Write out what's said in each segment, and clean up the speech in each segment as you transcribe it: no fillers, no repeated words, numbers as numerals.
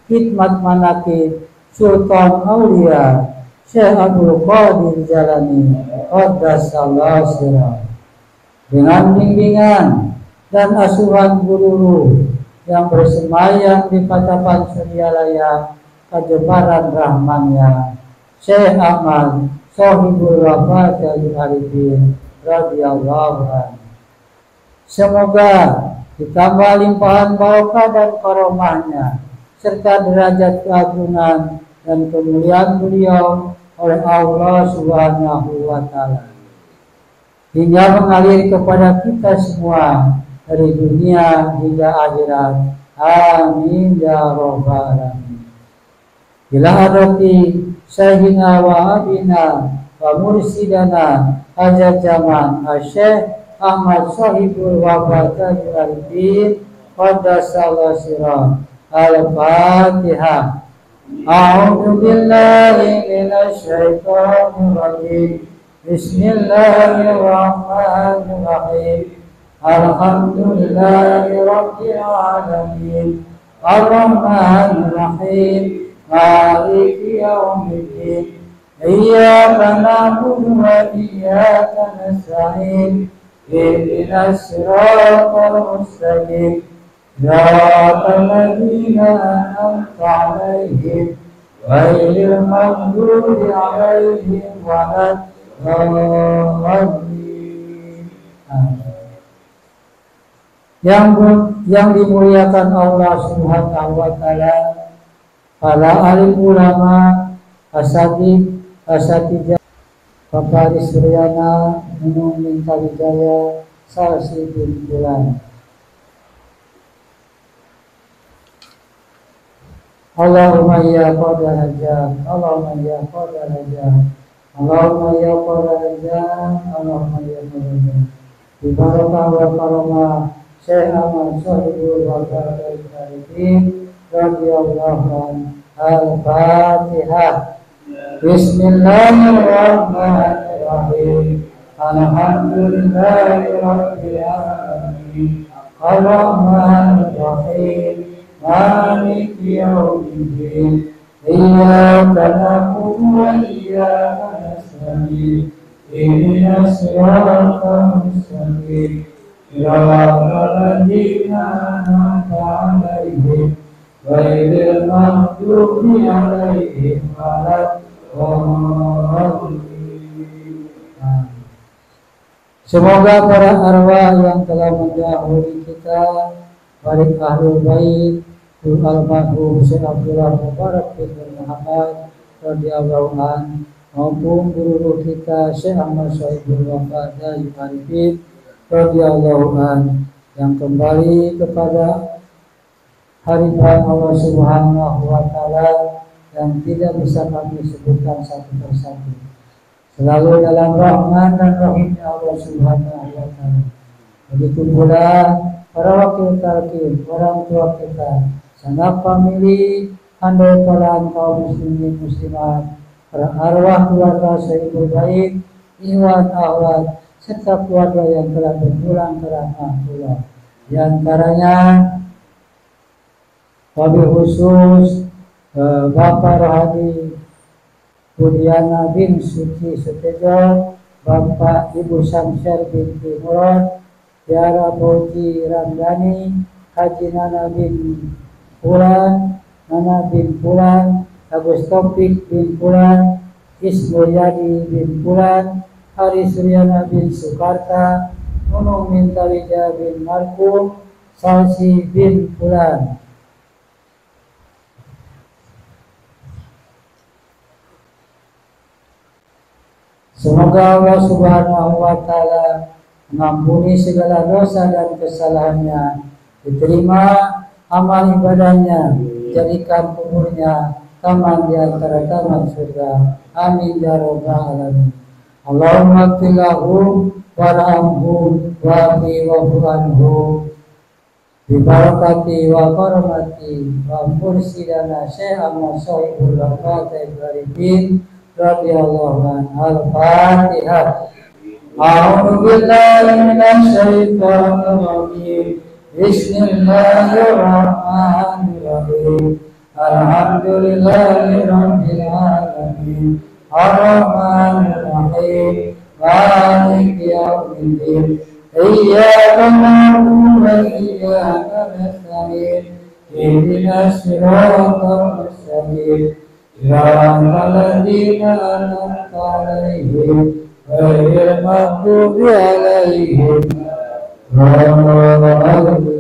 Hikmat Manaqib Sultan Aulia Syekh Abdul Qadir Jalani Qaddasallahu sirah, dengan bimbingan dan asuhan guru yang bersemayam di Patapan Suryalaya Kejebaran Rahmannya Syekh Ahmad Sohibul Wafat Al-Arifin radhiyallahu anhu. Semoga ditambah limpahan barokah dan karomahnya serta derajat keagungan dan kemuliaan beliau oleh Allah Subhanahu wa Ta'ala hingga mengalir kepada kita semua dari dunia hingga akhirat. Amin ya rabbal alamin. Ila hadrati Sayyidina wa Abina wa Mursidana Hajat Zaman Syekh Ahmad Sohibul Wafat Al-Arifin Qaddasallahu sirah. Al-Fatihah. A'udzu billahi minasy syaithanir rajim. Bismillahirrahmanirrahim. Alhamdulillahi rabbil alamin. Ar-Rahmanir Rahim. Maliki yaumiddin. Iyyaka na'budu wa iyyaka nasta'in. Ihdinas siratal mustaqim. Siratal ladzina an'amta 'alaihim ghairil maghdubi 'alaihim waladdallin. Yang dimuliakan Allah Subhanahu wa Ta'ala, para alim ulama, asatidz, Bapak Suryana Nunung Mintawijaya Salsi bin Bulan. Allahumma ya qadar hajat, Allahumma ya qadar hajat, Allahumma ya qadar hajat, Allahumma ya qadar hajat. Bi barakah wa karamah Syekh Ahmad Sohibul Wafat Al-Arifin radhiyallahu anhu. Al-Fatihah. Bismillahirrahmanirrahim. Alhamdulillahi rabbil alamin. Ar-Rahmanir Rahim. Maliki yaumiddin. Iyyaka na'budu wa iyyaka nasta'in. Ihdinas siratal mustaqim. Siratal ladzina an'amta 'alaihim ghairil maghdubi 'alaihim waladdallin. Semoga para arwah yang telah mendahului kita, baik ahlul bait, almarhum Syekh Abdullah Mubarak bin Muhammad radhiyallahu anhu, maupun guru kita Syekh Ahmad Sohibul Wafat Al-Arifin radhiyallahu anhu, yang kembali kepada hadirat Allah Subhanahu wa Ta'ala yang tidak bisa kami sebutkan satu persatu, selalu dalam rahman dan rahimnya Allah Subhanahu wa Ta'ala. Begitu pula para wakil talqin, orang tua kita, sanak famili, handai tolan kaum muslimin muslimat, para arwah keluarga Sohibul Bait, ikhwan akhwat, serta keluarga yang telah berpulang ke rahmatullah. Di antaranya wabil khusus Bapak Rohadi Budiana bin Suci Sutejo, Bapak Ibu Samsyar binti Murad, Tiara Boji Ramdhani, Haji Nana bin Pulan, Nana bin Pulan, Agus Topik bin Pulan, Ismulyadi bin Pulan, Hari Suryana bin Sukarta, Nunung Mintawijaya bin Markum, Salsi bin Pulan. Semoga Allah Subhanahu wa Ta'ala mengampuni segala dosa dan kesalahannya, diterima amal ibadahnya, jadikan kuburnya taman di antara taman surga. Amin ya rabbal alamin. Allahumma ighfir lahum warhamhum wa'fu anhum bi barakati wa karamati wa mursidana Syekh Ahmad Sohibul Wafat Al-Arifin radhiyallahu anhu. Al-Fatihah. A'udzu billahi minasy syaithanir rajim. Bismillahirrahmanirrahim. Alhamdulillahi Rabbil Alamin Ar-Rahmanir Rahim Maliki Yawmiddin Iyyaka na'budu wa iyyaka nasta'in Ihdinas siratal mustaqim Siratal ladzina an'amta 'alaihim ghairil maghdubi 'alaihim waladdallin.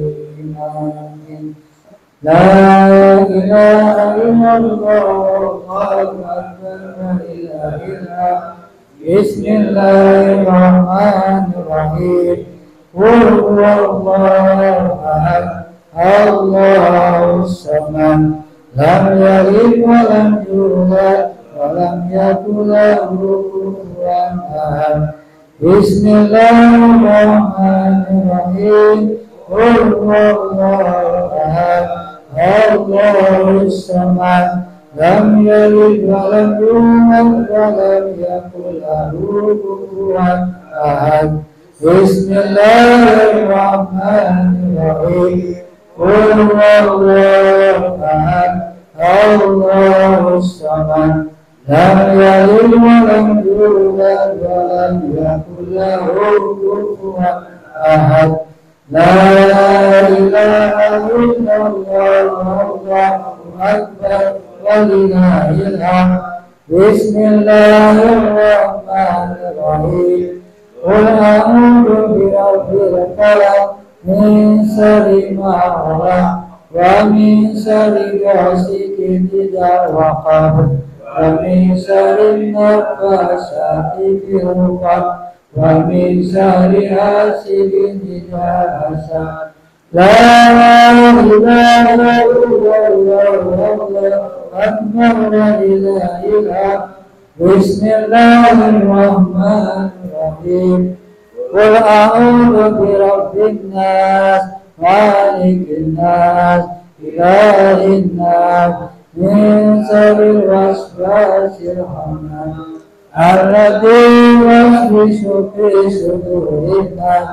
La ilaha illallah Allahu akbar la ilaha illallah. Bismillahirrahmanirrahim. Qul huwallahu ahad. Allahus samad. Lam yalid wa lam yulad wa lam yakul lahu kufuwan ahad. Bismillahirrahmanirrahim. Qul huwallahu ahad. Allahus samad. Lam yalid wa lam yulad wa lam yakul lahu kufuwan ahad. Bismillahirrahmanirrahim. Qul huwallahu ahad. Allahus samad. Lam yalid wa lam yulad wa lam yakul lahu kufuwan ahad. La ilaha illallah Allahu akbar walillahil hamd. Bismillahirrahmanirrahim. Qul a'udzu birabbil falaq min syarri ma khalaq wa min syarri ghasiqin idza waqab wa min syarri naffasati fil 'uqad wa min syarri hasidin idza hasad. La ilaha illallah Allahu akbar la ilaha illallah. Bismillahirrahmanirrahim. Qul a'udzu birabbin nas malikin nas ilahin nas min syarril waswasil khannas alladzi yuwaswisu fi sudurin nas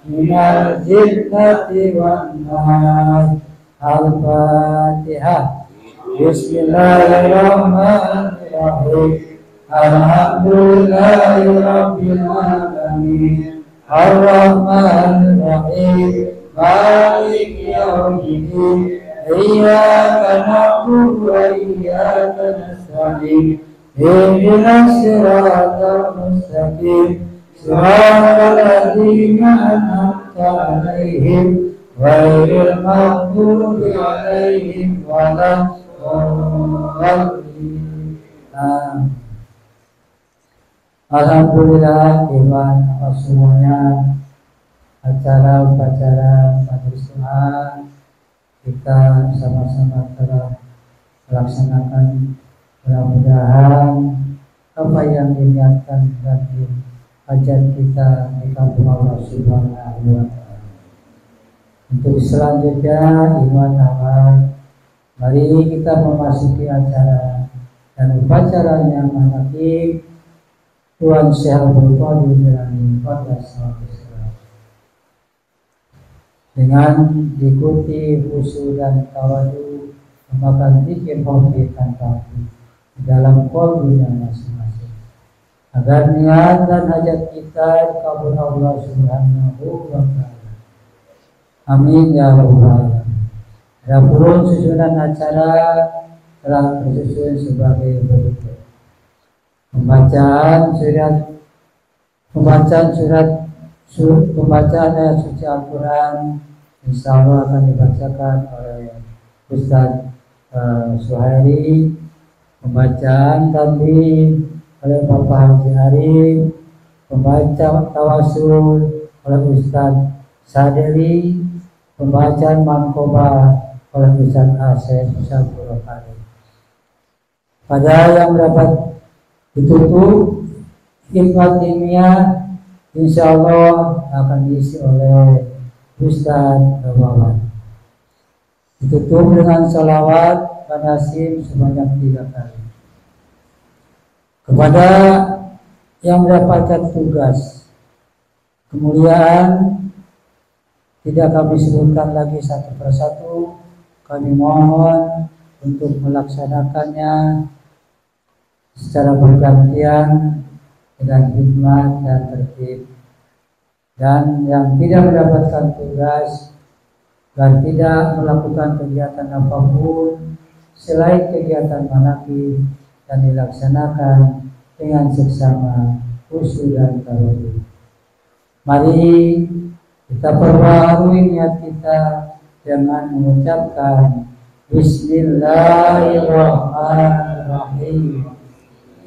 minal jinnati wan nas. Al-Fatihah. Bismillahirrahmanirrahim. Alhamdulillahi Rabbil Alamin Ar-Rahmanir Rahim Maliki Yawmiddin Iyyaka na'budu wa iyyaka nasta'in Ihdinas siratal mustaqim Siratal ladzina an'amta 'alaihim ghairil maghdubi 'alaihim waladdallin. Alhamdulillah, ikhwan semuanya, acara upacara majelis doa kita sama-sama telah melaksanakan. Mudah-mudahan apa yang diniatkan dari hajat kita dikabul Allah Subhanahu wa Ta'ala. Untuk selanjutnya, ikhwan awal, mari kita memasuki acara dan upacaranya menghadiri Tuan Syekh Abdul Qadir Jilani dengan diikuti khusyuk dan tawadu, memakan zikir hobi tanpa dalam qalbunya masing-masing, agar niat dan hajat kita dikabul Allah Subhanahu wa Ta'ala. Amin ya rabbal alamin. Adapun susunan acara telah tersusun sebagai berikut. Pembacaan ayat suci Al-Quran insyaallah akan dibacakan oleh Ustaz Suhairi. Pembacaan tadi oleh Bapak Haji Arif. Pembacaan tawasul oleh Ustaz Sadeli. Pembacaan manqobah oleh Ustaz Asep Syafurul Karim. Pada yang dapat ditutup hikmat ilmiah insyaallah akan diisi oleh Ustaz Bawawan. Ditutup dengan salawat panasim sebanyak 3 kali. Kepada yang mendapatkan tugas kemuliaan tidak kami sebutkan lagi satu persatu. Kami mohon untuk melaksanakannya secara bergantian dengan hikmat dan tertib. Dan yang tidak mendapatkan tugas dan tidak melakukan kegiatan apapun selain kegiatan manakib dan dilaksanakan dengan seksama, khusyuk dan tawadhu. Mari kita perbaharui niat kita dengan mengucapkan Bismillahirrahmanirrahim.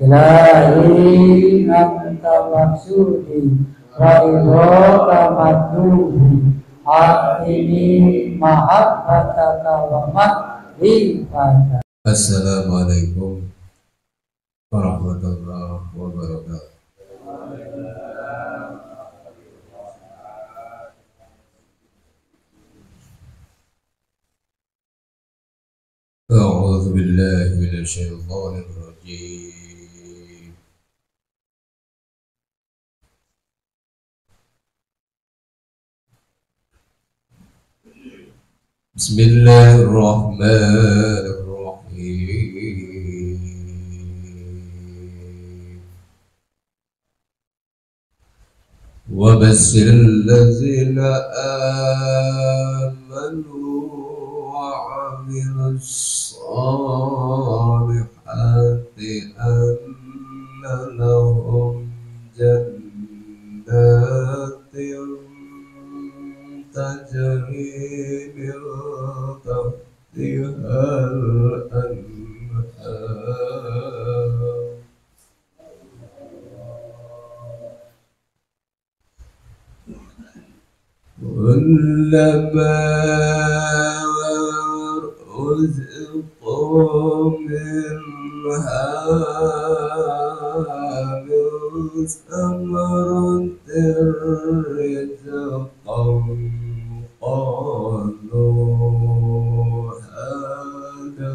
Ilahi anta maksudi wa ridhoka matlubi atini mahabbataka wa mahdifata. Assalamualaikum warahmatullahi wabarakatuh. A'udzu billahi minasy syaithanir rajim. Bismillahirrahmanirrahim. Wa basyiril ladzina amanu wa 'amilus salihati anna lahum jannatin tajri min tahtihal anhar kullama رزقوا منها من ثمرة رزقا قالوا هذا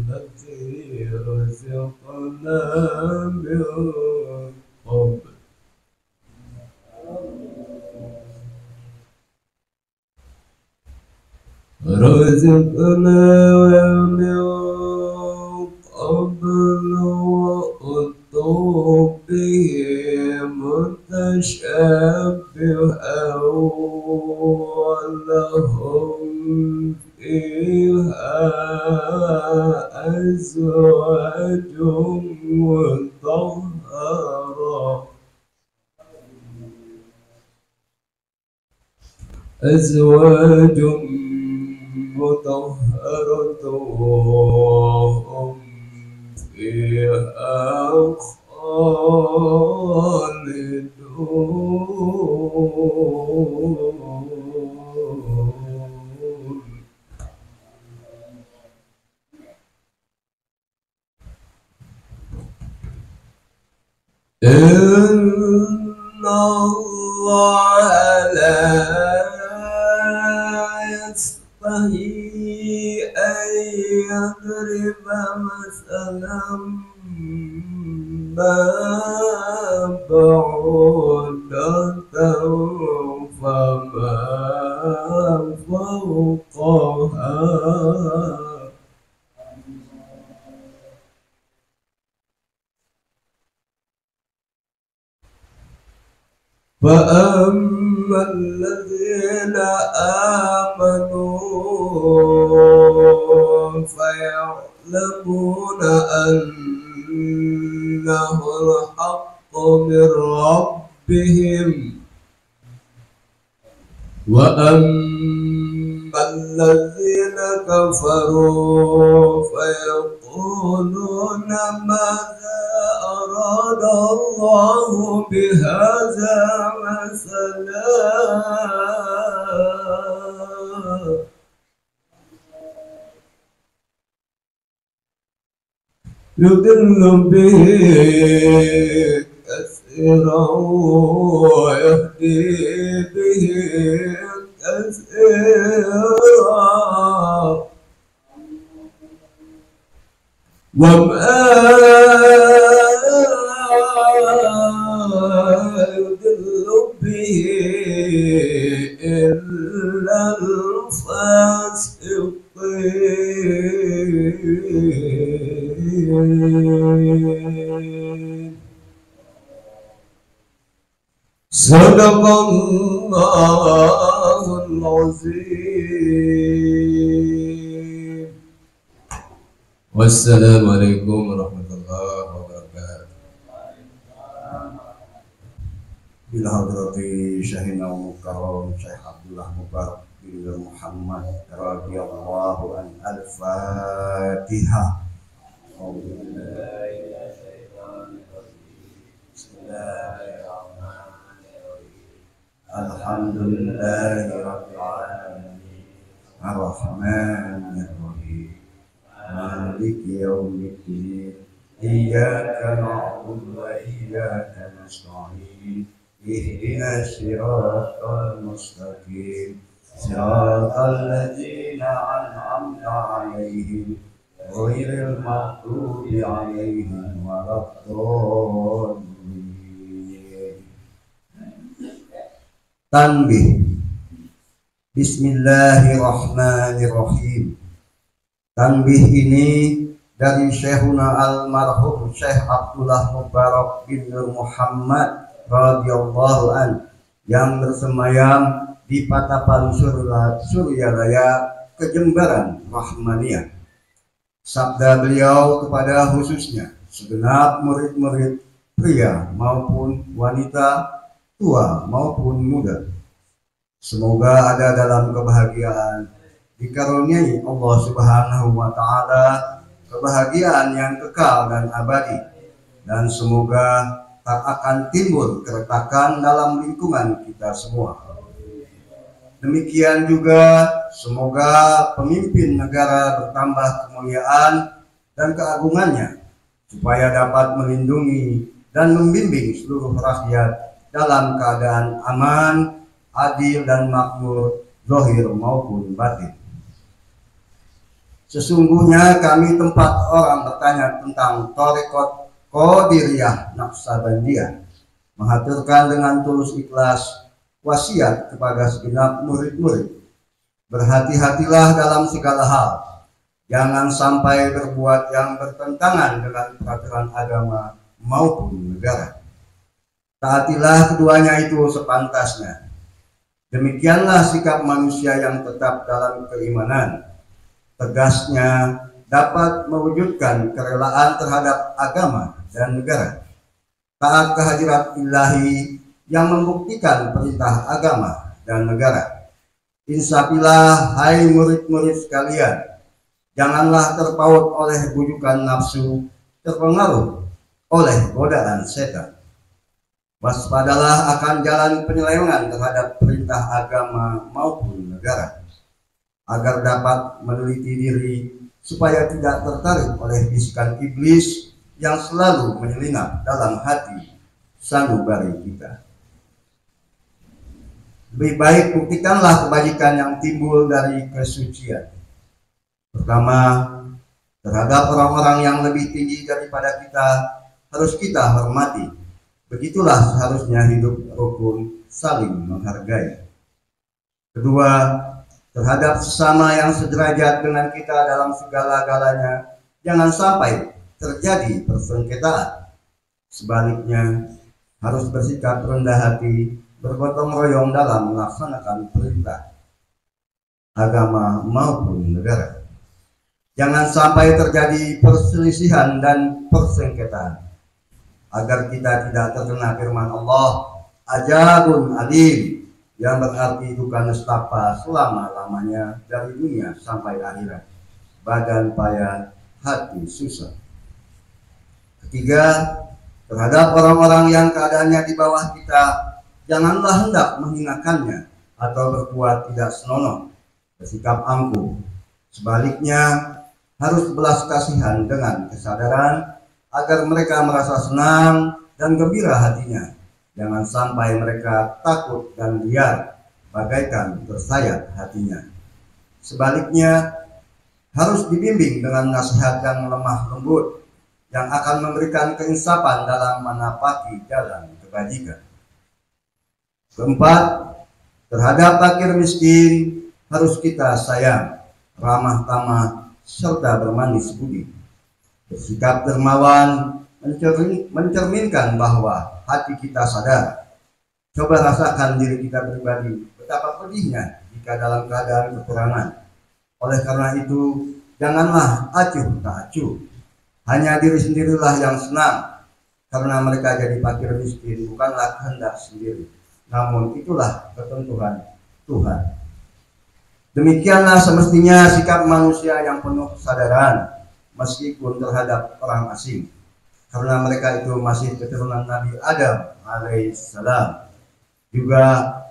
الذي رزقنا من قبل رزقنا من قبل وأتوا به متشابها ولهم فيها أزواج مطهرة مطهرة وهم فيها خالدون إن الله لا يستحيي أن يضرب مثلا ما بعوضة فما فوقها فأما الذين آمنوا فيعلمون أنه الحق من ربهم وأما الذين كفروا فيقولون ماذا أراد الله بهذا مثلا يضل به كثيرا ويهدي به كثيرا وما يضل به إلا الفاسقين Sadaqallahul azim. Wassalamualaikum warahmatullahi wabarakatuh. Bila hadrati Syekhina Mukarram Syekh Abdullah Mubarak bin Muhammad radhiyallahu an al-Fatihah. Alhamdulillahi rabbil alamin ar-rahmanir rahim maliki yaumiddin iyyaka na'budu wa iyyaka nasta'in اهدنا الصراط المستقيم صراط الذين أنعمت عليهم غير المغضوب عليهم ولا الضالين. Tanbih. Bismillahirrahmanirrahim. Tanbih ini dari Syekhuna almarhum Syekh Abdullah Mubarak bin Muhammad radhiyallahu an yang bersemayam di Patapan Suryalaya Kejembaran Rahmaniyah. Sabda beliau kepada khususnya segenap murid-murid pria maupun wanita, tua maupun muda. Semoga ada dalam kebahagiaan, dikaruniai Allah Subhanahu wa taala kebahagiaan yang kekal dan abadi, dan semoga tak akan timbul keretakan dalam lingkungan kita semua. Demikian juga semoga pemimpin negara bertambah kemuliaan dan keagungannya, supaya dapat melindungi dan membimbing seluruh rakyat dalam keadaan aman, adil dan makmur, zahir maupun batin. Sesungguhnya kami tempat orang bertanya tentang tarekat Qadiriyah Naqsabandiyah, menghaturkan dengan tulus ikhlas wasiat kepada segenap murid-murid, berhati-hatilah dalam segala hal, jangan sampai berbuat yang bertentangan dengan peraturan agama maupun negara. Taatilah keduanya itu sepantasnya. Demikianlah sikap manusia yang tetap dalam keimanan, tegasnya dapat mewujudkan kerelaan terhadap agama dan negara, taat kehadirat ilahi yang membuktikan perintah agama dan negara. Insafilah hai murid-murid sekalian, janganlah terpaut oleh bujukan nafsu, terpengaruh oleh godaan setan. Waspadalah akan jalan penyelewengan terhadap perintah agama maupun negara, agar dapat meneliti diri supaya tidak tertarik oleh bisikan iblis yang selalu menyelinap dalam hati sanubari kita. Lebih baik buktikanlah kebajikan yang timbul dari kesucian. Pertama, terhadap orang-orang yang lebih tinggi daripada kita harus kita hormati. Begitulah seharusnya hidup rukun saling menghargai. Kedua, terhadap sesama yang sederajat dengan kita dalam segala-galanya, jangan sampai terjadi persengketaan. Sebaliknya, harus bersikap rendah hati, bergotong royong dalam melaksanakan perintah agama maupun negara. Jangan sampai terjadi perselisihan dan persengketaan, agar kita tidak terkena firman Allah, Ajabun alim, yang berarti duka nestapa selama-lamanya dari dunia sampai akhirat, badan payah, hati susah. Ketiga, terhadap orang-orang yang keadaannya di bawah kita, janganlah hendak menghinakannya atau berbuat tidak senonoh, bersikap angkuh. Sebaliknya, harus belas kasihan dengan kesadaran agar mereka merasa senang dan gembira hatinya. Jangan sampai mereka takut dan liar, bagaikan tersayat hatinya. Sebaliknya, harus dibimbing dengan nasihat yang lemah lembut, yang akan memberikan keinsapan dalam menapaki jalan kebajikan. Keempat, terhadap fakir miskin harus kita sayang, ramah tamah, serta bermanis budi. Bersikap dermawan mencerminkan bahwa hati kita sadar Coba rasakan diri kita pribadi, betapa pedihnya jika dalam keadaan kekurangan. Oleh karena itu, janganlah acuh tak acuh. Hanya diri sendirilah yang senang, karena mereka jadi fakir miskin bukanlah kehendak sendiri, namun itulah ketentuan Tuhan. Demikianlah semestinya sikap manusia yang penuh kesadaran, meskipun terhadap orang asing, karena mereka itu masih keturunan Nabi Adam alaihissalam. Juga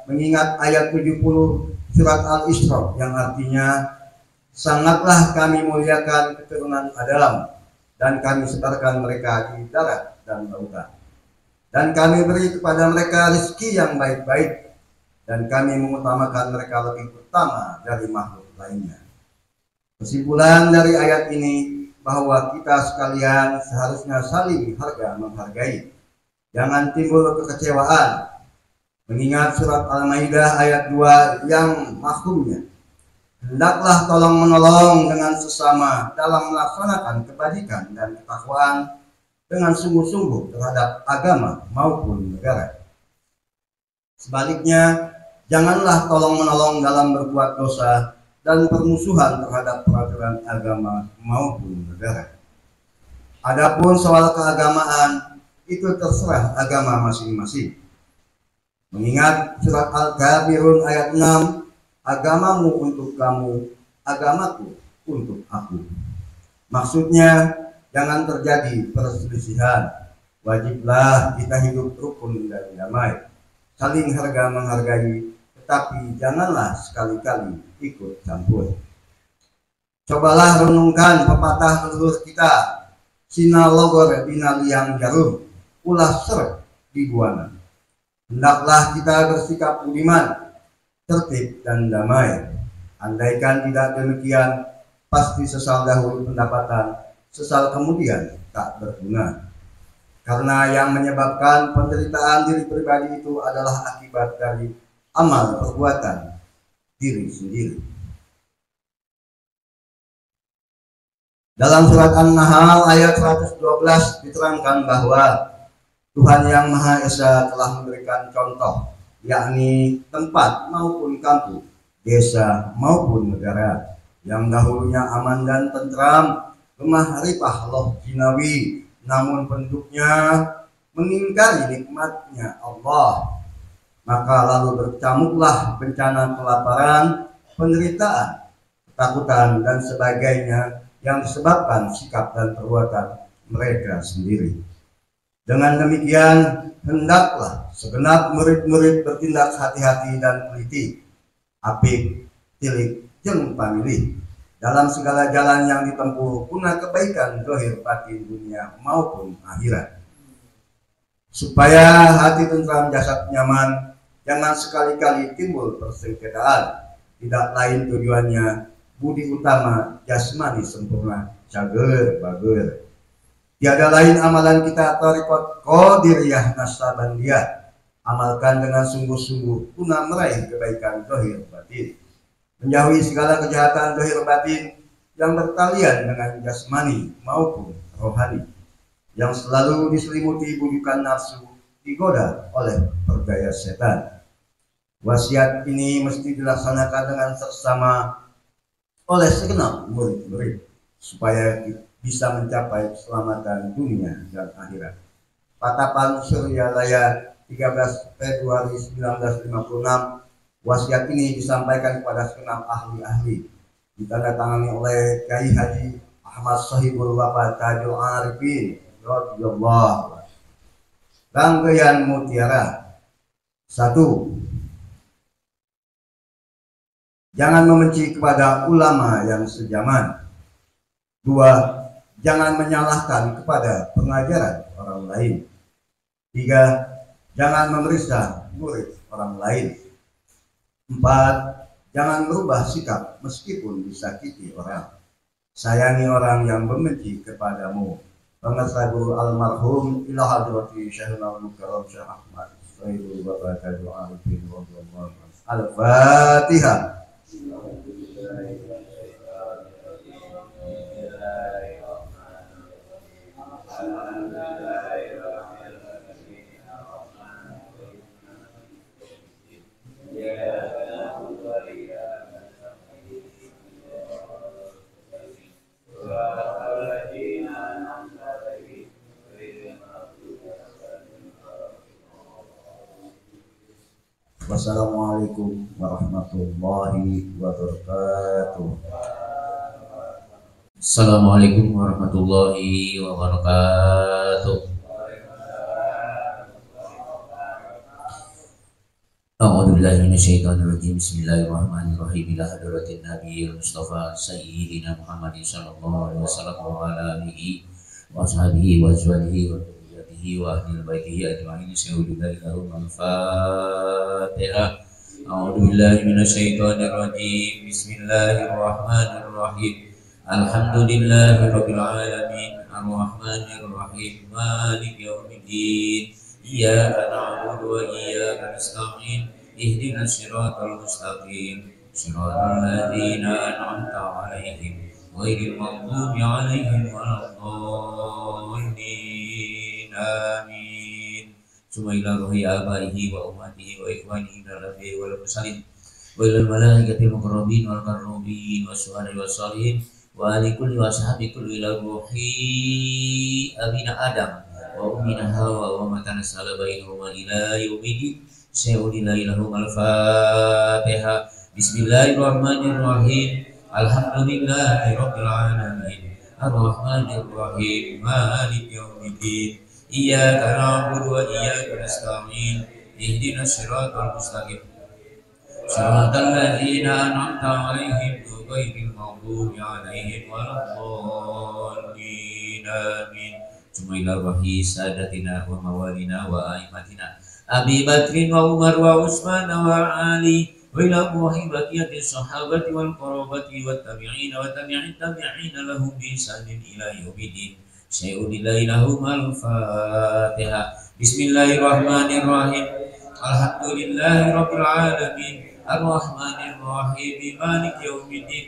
mengingat ayat 70 surat Al-Isra yang artinya, sangatlah kami muliakan keturunan Adam dan kami sebarkan mereka di darat dan lautan, dan kami beri kepada mereka rezeki yang baik-baik, dan kami mengutamakan mereka lebih utama dari makhluk lainnya. Kesimpulan dari ayat ini bahwa kita sekalian seharusnya saling menghargai. Jangan timbul kekecewaan. Mengingat surat Al-Maidah ayat 2 yang mafhumnya, hendaklah tolong menolong dengan sesama dalam melaksanakan kebajikan dan ketakwaan dengan sungguh-sungguh terhadap agama maupun negara. Sebaliknya, janganlah tolong menolong dalam berbuat dosa dan permusuhan terhadap peraturan agama maupun negara. Adapun soal keagamaan, itu terserah agama masing-masing. Mengingat surat Al-Kafirun ayat 6, agamamu untuk kamu, agamaku untuk aku. Maksudnya, jangan terjadi perselisihan. Wajiblah kita hidup rukun dan damai, saling menghargai, tetapi janganlah sekali-kali ikut campur. Cobalah renungkan pepatah leluhur kita, Sina logor bina liang jarum, ulah ser di buana. Hendaklah kita bersikap budiman, tertib dan damai. Andaikan tidak demikian, pasti sesal dahulu pendapatan, sesal kemudian tak berguna. Karena yang menyebabkan penderitaan diri pribadi itu adalah akibat dari amal perbuatan diri sendiri. Dalam surat An-Nahl ayat 112 diterangkan bahwa Tuhan yang Maha Esa telah memberikan contoh, yakni tempat maupun kampung, desa maupun negara, yang dahulunya aman dan tentram, lemah ripah loh jinawi, namun penduduknya mengingkari nikmatnya Allah. Maka lalu bercamuklah bencana kelaparan, penderitaan, ketakutan, dan sebagainya yang disebabkan sikap dan perbuatan mereka sendiri. Dengan demikian, hendaklah segenap murid-murid bertindak hati-hati dan teliti, apik, tilik, jeung pamilih dalam segala jalan yang ditempuh guna kebaikan zahir batin dunia maupun akhirat. Supaya hati tentram, jasad nyaman, jangan sekali-kali timbul persengketaan. Tidak lain tujuannya budi utama jasmani sempurna, cager bager. Tiada lain amalan kita tarikot qadiriyah nasabandiyah. Amalkan dengan sungguh-sungguh guna meraih kebaikan zahir batin, menjauhi segala kejahatan zahir batin yang bertalian dengan jasmani maupun rohani, yang selalu diselimuti bujukan nafsu, digoda oleh perdaya setan. Wasiat ini mesti dilaksanakan dengan seksama oleh segenap murid-murid supaya bisa mencapai keselamatan dunia dan akhirat. Patapan Suryalaya 13 Februari 1956. Wasiat ini disampaikan kepada segenap ahli-ahli, ditandatangani oleh Kiai Haji Ahmad Sahibul Wafat Tajul Arifin radhiyallahu. Rangkaian mutiara. 1. Jangan membenci kepada ulama yang sejaman. 2. Jangan menyalahkan kepada pengajaran orang lain. 3. Jangan memeriksa murid orang lain. 4. Jangan merubah sikap meskipun disakiti orang. Sayangi orang yang membenci kepadamu. Pengasabu almarhum ila hadrati Syekhul Mukarram Syekh Ahmad Sayyidul Barakatuh Arifin radhiyallahu anhu. Al-Fatihah. Wassalamualaikum warahmatullahi wabarakatuh. Assalamualaikum warahmatullahi wabarakatuh. A'udzu billahi minasyaitonir rajim. Bismillahirrahmanirrahim. Ila hadratin nabiyil mustafa sayyidina Muhammadin sallallahu alaihi wasallam wa ala alihi wa sahbihi wa azwajihi wa dzurriyyatihi wa ahli baitihi ajma'in. Syahidullah lahum al-Fatihah. A'udzu billahi minasyaitonir rajim. Bismillahirrahmanirrahim. Alhamdulillahi rabbil alamin. Ar-Rahmanir Rahim. Maliki yaumiddin. Iyyaka na'budu wa iyyaka nasta'in. Ihdinas siratal mustaqim. Siratal ladzina an'amta 'alaihim ghairil maghdubi 'alaihim waladdallin. Amin. Summa ila ruhi abaihi wa ummatihi wa ikhwanihi rabbi wal mursalin wa ilal malaikatil muqarrabin wal qarrabin wasyuhada'i wassalihin wa ali kulli wa ashabi kulli ila ruhi abina adam wa ummina hawa wa matana salabainahuma ila yaumidin. Syahidillahu al-Fatihah. Bismillahirrahmanirrahim. Alhamdulillahi rabbil alamin. Ar-Rahmanir Rahim. Maliki yaumiddin. Iyyaka na'budu wa iyyaka nasta'in. Ihdinas siratal mustaqim. Siratal ladzina an'amta 'alaihim ghairil maghdubi 'alaihim waladdallin. Amin. Summa wahi sadatina wa mawalina wa aimatina Abi Bakrin wa Umar wa Utsman wa Ali wa ila wahi baqiyatis sahabati wal qarabati wat tabi'in wa tabi'in tabi'in lahum bi ihsanin ila yaumiddin. Syahidillahu al-Fatihah. Bismillahirrahmanirrahim. Alhamdulillahi rabbil alamin. Ar-Rahmanir Rahim. Maliki yaumiddin.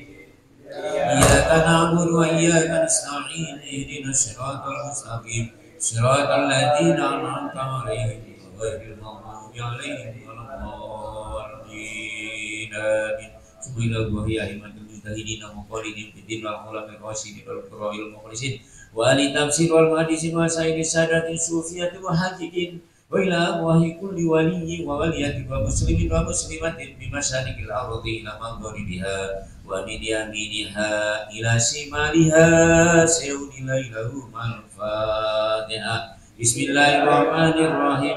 Iyyaka na'budu wa iyyaka nasta'in. Ihdinas siratal mustaqim. Siratal ladzina an'amta 'alaihim ghairil maghdubi 'alaihim waladdallin. Amin. Subhanallahi wa bihamdihi mujtahidin wa muqallidin fid din wal ulama ar-rasyidin wal qurra'il mukhlisin wa ali tafsir wal muhaddisin wa sayyidi sadatin sufiyatin wa hajikin wa ila wahi kulli waliyyin wa waliyatin wa muslimin wa muslimatin bi masyanikil ardi ila maghribiha wa min yaminiha ila shimaliha. Sayyidilahu al-Fatihah. Bismillahirrahmanirrahim.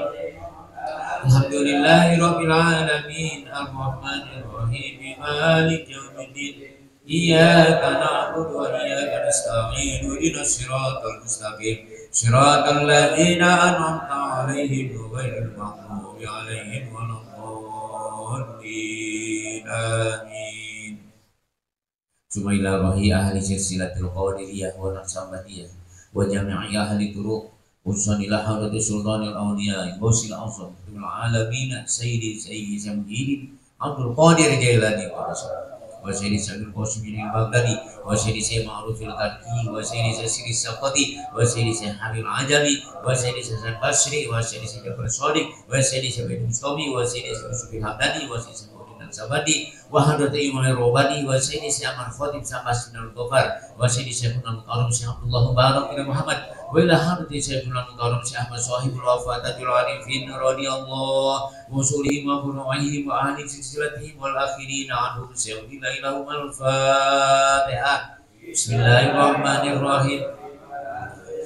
Alhamdulillahi rabbil alamin. Ar-Rahmanir Rahim. Maliki yaumiddin. Iyyaka na'budu wa iyyaka nasta'in. Ihdinas siratal mustaqim. Siratal ladzina an'amta 'alaihim ghairil maghdubi 'alaihim waladdallin. Amin. Summa ila rahi ahli silsilatil qadiriyah wa naqsabandiyah wa jami'i ahli turuq usanilah hadrati sultanil awliya ghusil azam fil alamin sayyidi sayyidin Abdul Qadir Jailani wa sayyidi Sayyidul Qasim al-Baghdadi wa sayyidi Sayyid Ma'ruf al-Qarqi wa sayyidi Sayyid Saqati wa sayyidi Sayyid Habib al-Ajami wa sayyidi Sayyid Basri wa sayyidi Sayyid Jafar Shadiq wa sayyidi Sayyid Mustami wa sayyidi Sayyid Sufi Hamdani wa sayyidi Sabadi wa hadrati Imam Robani wa sayyidi Sayyid Ahmad Khatib Sabas bin al-Ghafar wa sayyidi Sayyid Al-Mukarram Sayyid Abdullah Mubarak bin Muhammad wa ila hadrati Sayyid Al-Mukarram Sayyid Ahmad Sahibul Wafatatul Arifin radhiyallahu musulihim wa funu'ihim wa ahli silsilatihim wal akhirin anhum Sayyidilahu al-Fatihah. Bismillahirrahmanirrahim.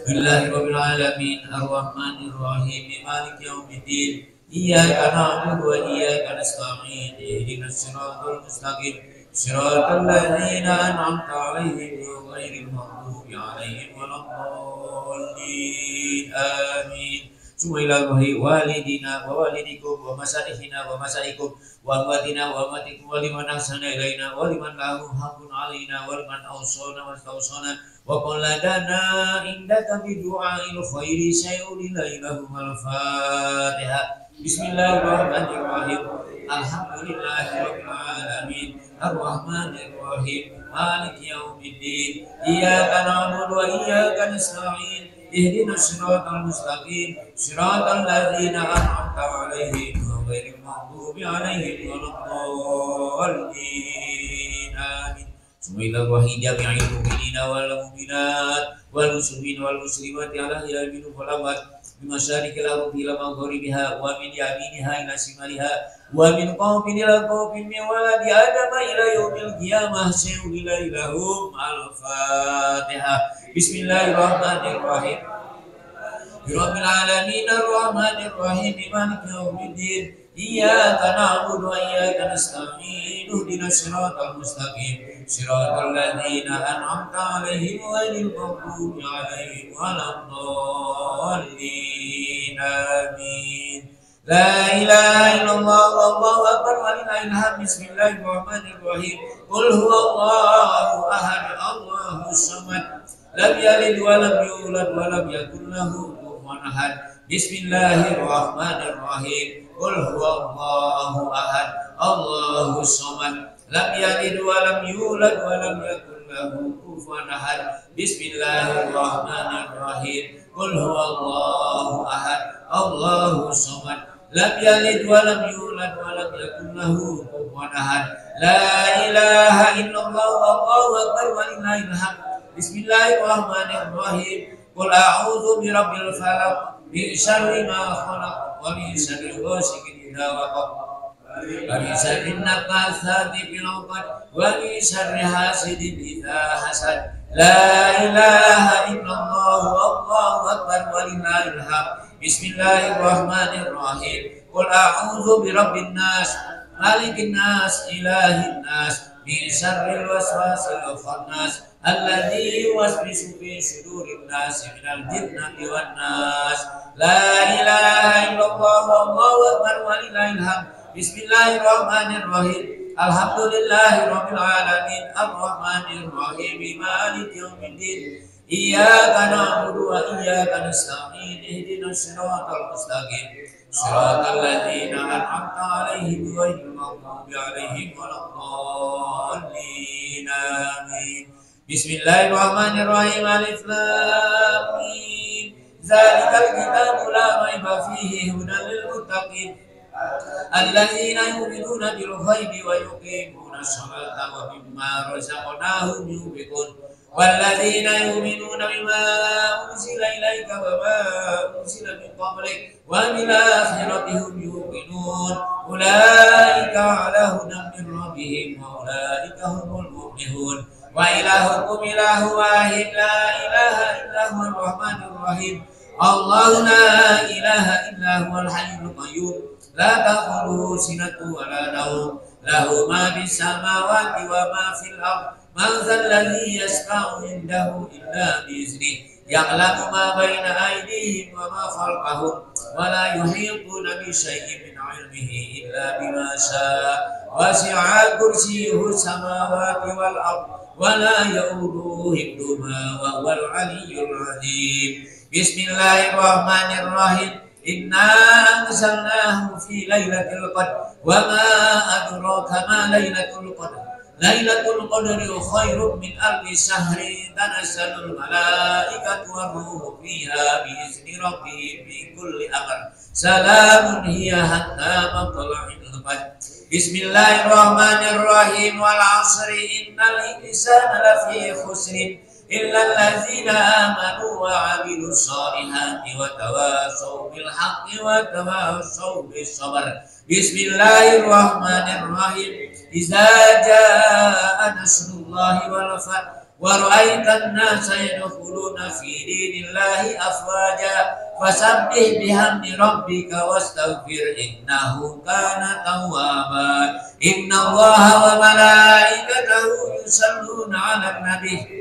Bismillahirrahmanirrahim. Alamin. Ar-Rahmanir Rahim. Maliki yaumiddin. Iyyaka na'budu wa iyyaka nasta'in. Ihdinas siratal mustaqim. Siratal ladzina an'amta 'alaihim ghairil maghdubi 'alaihim waladdallin. Amin. Summa ila walidina wa walidikum wa masalihina wa masaikum wa amwatina wa amwatikum wa liman ahsana ilaina wa liman lahu haqqun 'alaina wa liman awsana wa istawsana wa qalladana indaka bi du'a'il khairi sayyidilahu al-Fatihah. Bismillahirrahmanirrahim. Alhamdulillahi rabbil alamin. Ar-Rahmanir Rahim. Maliki yaumiddin. Iyyaka na'budu wa iyyaka nasta'in. Ihdinas siratal mustaqim. Siratal ladzina an'amta 'alaihim ghairil maghdubi 'alaihim waladdallin. Amin. Sumila wahi jami'il mu'minina wal mu'minat wal muslimin wal muslimati ala hilal minhu falawat bimasyarikil ardi ila maghribiha wa min yaminiha ila shimaliha ومن قوم إلى قوم من ولد آدم إلى يوم القيامة سيولي لهم الفاتحة. بسم الله الرحمن الرحيم رب العالمين الرحمن الرحيم مالك يوم الدين إياك نعبد وإياك نستعين اهدنا الصراط المستقيم صراط الذين أنعمت عليهم غير المغضوب عليهم ولا الضالين آمين. لا إله إلا الله والله أكبر ولله الحمد. بسم الله الرحمن الرحيم قل هو الله أحد الله الصمد لم يلد ولم يولد ولم يكن له كفوا أحد. بسم الله الرحمن الرحيم قل هو الله أحد الله الصمد لم يلد ولم يولد ولم يكن له كفوا أحد. بسم الله الرحمن الرحيم قل هو الله أحد الله الصمد لم يلد ولم يولد ولم يكن له كفوا أحد. لا إله إلا الله والله أكبر ولله الحمد. بسم الله الرحمن الرحيم قل أعوذ برب الفلق من شر ما خلق ومن شر غاسق إذا وقب ومن شر النفاثات في العقد ومن شر حاسد إذا حسد. لا إله إلا الله والله أكبر ولله الحمد. بسم الله الرحمن الرحيم قل أعوذ برب الناس مالك الناس إله الناس من شر الوسواس الخناس الذي يوسوس في صدور الناس من الجنة والناس. لا إله إلا الله والله أكبر ولله الحمد. بسم الله الرحمن الرحيم الحمد لله رب العالمين الرحمن الرحيم مالك يوم الدين إياك نعبد وإياك نستعين اهدنا الصراط المستقيم صراط الذين أنعمت عليهم غير المغضوب عليهم ولا الضالين آمين. بسم الله الرحمن الرحيم ألف لام ميم ذلك الكتاب لا ريب فيه هدى للمتقين الذين يؤمنون بالغيب ويقيمون الصلاة ومما رزقناهم ينفقون والذين يؤمنون بما أنزل إليك وما أنزل من قبلك وبالآخرة هم يوقنون أولئك على هدى من ربهم وأولئك هم المفلحون. وإلهكم إله واحد لا إله إلا هو الرحمن الرحيم الله لا إله إلا هو الحي القيوم لا تأخذه سنة ولا نوم له ما في السماوات وما في الأرض من ذا الذي يشفع عنده إلا بإذنه يعلم ما بين أيديهم وما خلفهم ولا يحيطون بشيء من علمه إلا بما شاء وسع كرسيه السماوات والأرض ولا يؤوده حفظهما وهو العلي العظيم. بسم الله الرحمن الرحيم إنا أنزلناه في ليلة القدر وما أدراك ما ليلة القدر ليلة القدر خير من ألف شهر تنزل الملائكة والروح فيها بإذن ربهم من كل أمر سلام هي حتى مطلع الفجر. بسم الله الرحمن الرحيم والعصر إن الإنسان لفي خسر إلا الذين آمنوا وعملوا الصالحات وتواصوا بالحق وتواصوا بالصبر. بسم الله الرحمن الرحيم إذا جاء نصر الله والفتح ورأيت الناس يدخلون في دين الله أفواجا فسبح بحمد ربك واستغفر إنه كان توابا. إن الله وملائكته يصلون على النبي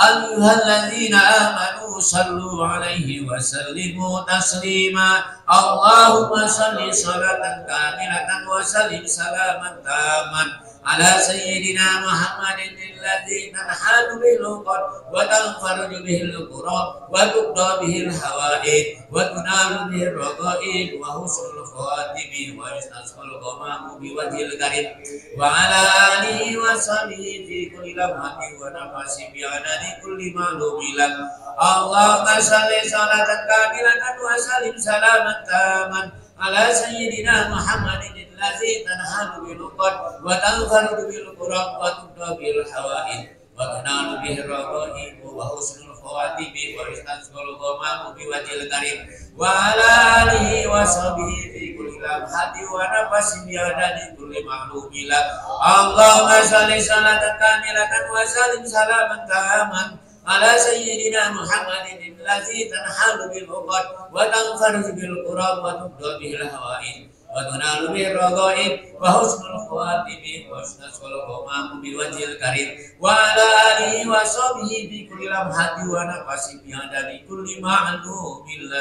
أيها الذين آمنوا صلوا عليه وسلموا تسليما. اللهم صل صلاة كاملة وسلم سلاما تاما على سيدنا محمد الذي تنحل به العقد وتنفرج به الكرب وتقضى به الحوائج وتنال به الرغائب وحسن الخواتم ويستسقى الغمام بوجه الكريم وعلى آله وصحبه في كل لمحة ونفس بعدد كل معلوم لك. اللهم صل صلاة كاملة وسلم سلاما تاما على سيدنا محمد الذي تنحل بالعقد وتنفرج بالكرب وتقضى به الحوائج وتنال به الرغائب وحسن الخواتم khawatibi wa istasqal qamamu bi wajhil karim wa ala alihi wa sahbihi fi kulli lamhati wa nafasin yadani kulli ma'lumin Allahumma shalli salatan kamilatan wa sallim salaman taman ala sayyidina Muhammadin allazi tanhalu bil uqad wa tanfaru bil qurab wa tubda bil hawaid wa tunalu bil ragaib wa husnul khawatimi wa husnul qamamu bil wajhil karim wa ala alihi wa sahbihi bi kulli lamhati wa nafasin yadani kulli ma'lumin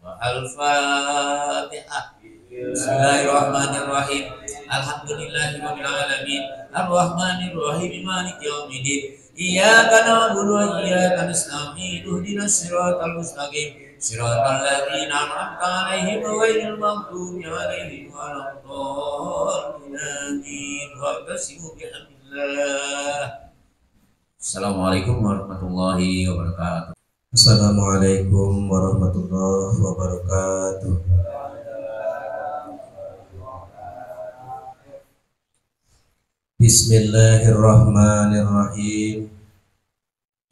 Al-Fatihah. Bismillahirrahmanirrahim. Alhamdulillahirabbil alamin. Arrahmanirrahim. Maliki yaumiddin. Iyyaka na'budu wa iyyaka nasta'in. Ihdinas siratal mustaqim. Siratal ladzina an'amta 'alaihim ghairil maghdubi 'alaihim waladdallin. Wa'tasimu bihamdillah. Assalamualaikum warahmatullahi wabarakatuh. Assalamualaikum warahmatullahi wabarakatuh. Bismillahirrahmanirrahim.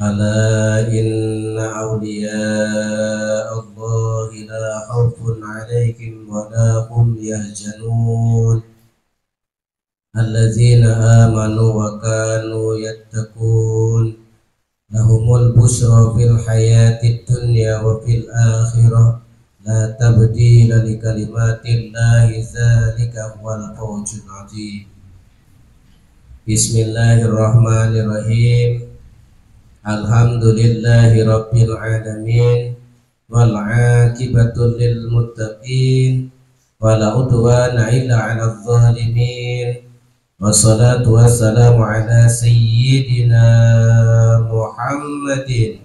Ala inna awliya Allahi la khawfun alaihim wa la hum yahzanun. Alladzina amanu wa kanu yattaqun. Lahumul busra fil hayatid dunya wa fil akhirah la tabdila li kalimatillahi dzalika huwal fawzul azim. Bismillahirrahmanirrahim. Alhamdulillahi rabbil alamin wal 'aqibatu lil muttaqin wa la udwana illa 'alal zalimin. Wassalatu wassalamu ala sayyidina Muhammadin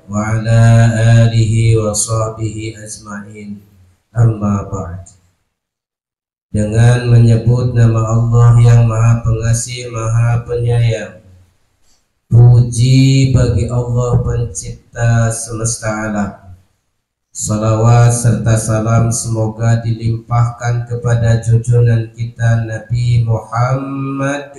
wa ala alihi wa sahbihi ajma'in. Amma ba'd. Dengan menyebut nama Allah yang Maha Pengasih, Maha Penyayang, puji bagi Allah Pencipta semesta alam. Salawat serta salam semoga dilimpahkan kepada junjungan kita Nabi Muhammad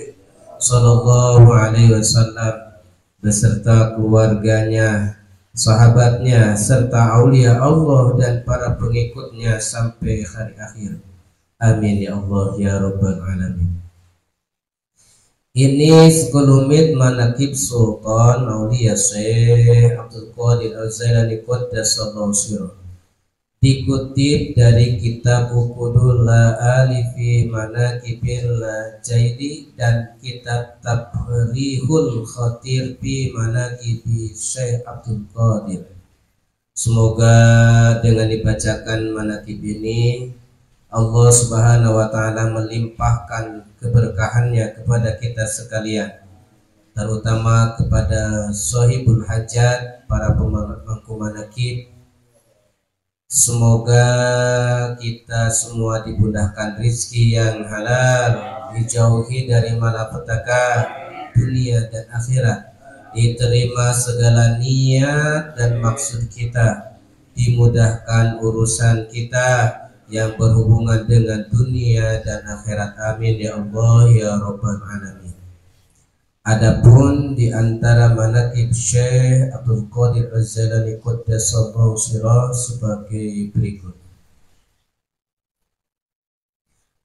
Sallallahu Alaihi Wasallam beserta keluarganya, sahabatnya, serta aulia Allah dan para pengikutnya sampai hari akhir. Amin ya Allah ya Rabbal Alamin. Ini sekelumit manakib Sultan Aulia Syekh Abdul Qadir Al-Jailani Qaddasallahu sirrah, dikutip dari kitab Uqudul La'ali fi Manaqibil Jaili dan kitab Tabrihul Khatir fi Manaqibi Syekh Abdul Qadir. Semoga dengan dibacakan manaqib ini Allah Subhanahu wa Ta'ala melimpahkan keberkahannya kepada kita sekalian, terutama kepada sahibul hajat, para pemangku manaqib. Semoga kita semua dimudahkan rizki yang halal, dijauhi dari malapetaka dunia dan akhirat, diterima segala niat dan maksud kita, dimudahkan urusan kita yang berhubungan dengan dunia dan akhirat. Amin ya Allah ya Rabbal Alamin. Adapun di antara manaqib Syekh Abdul Qadir Az-Jailani Qaddasallahu sirrah sebagai berikut.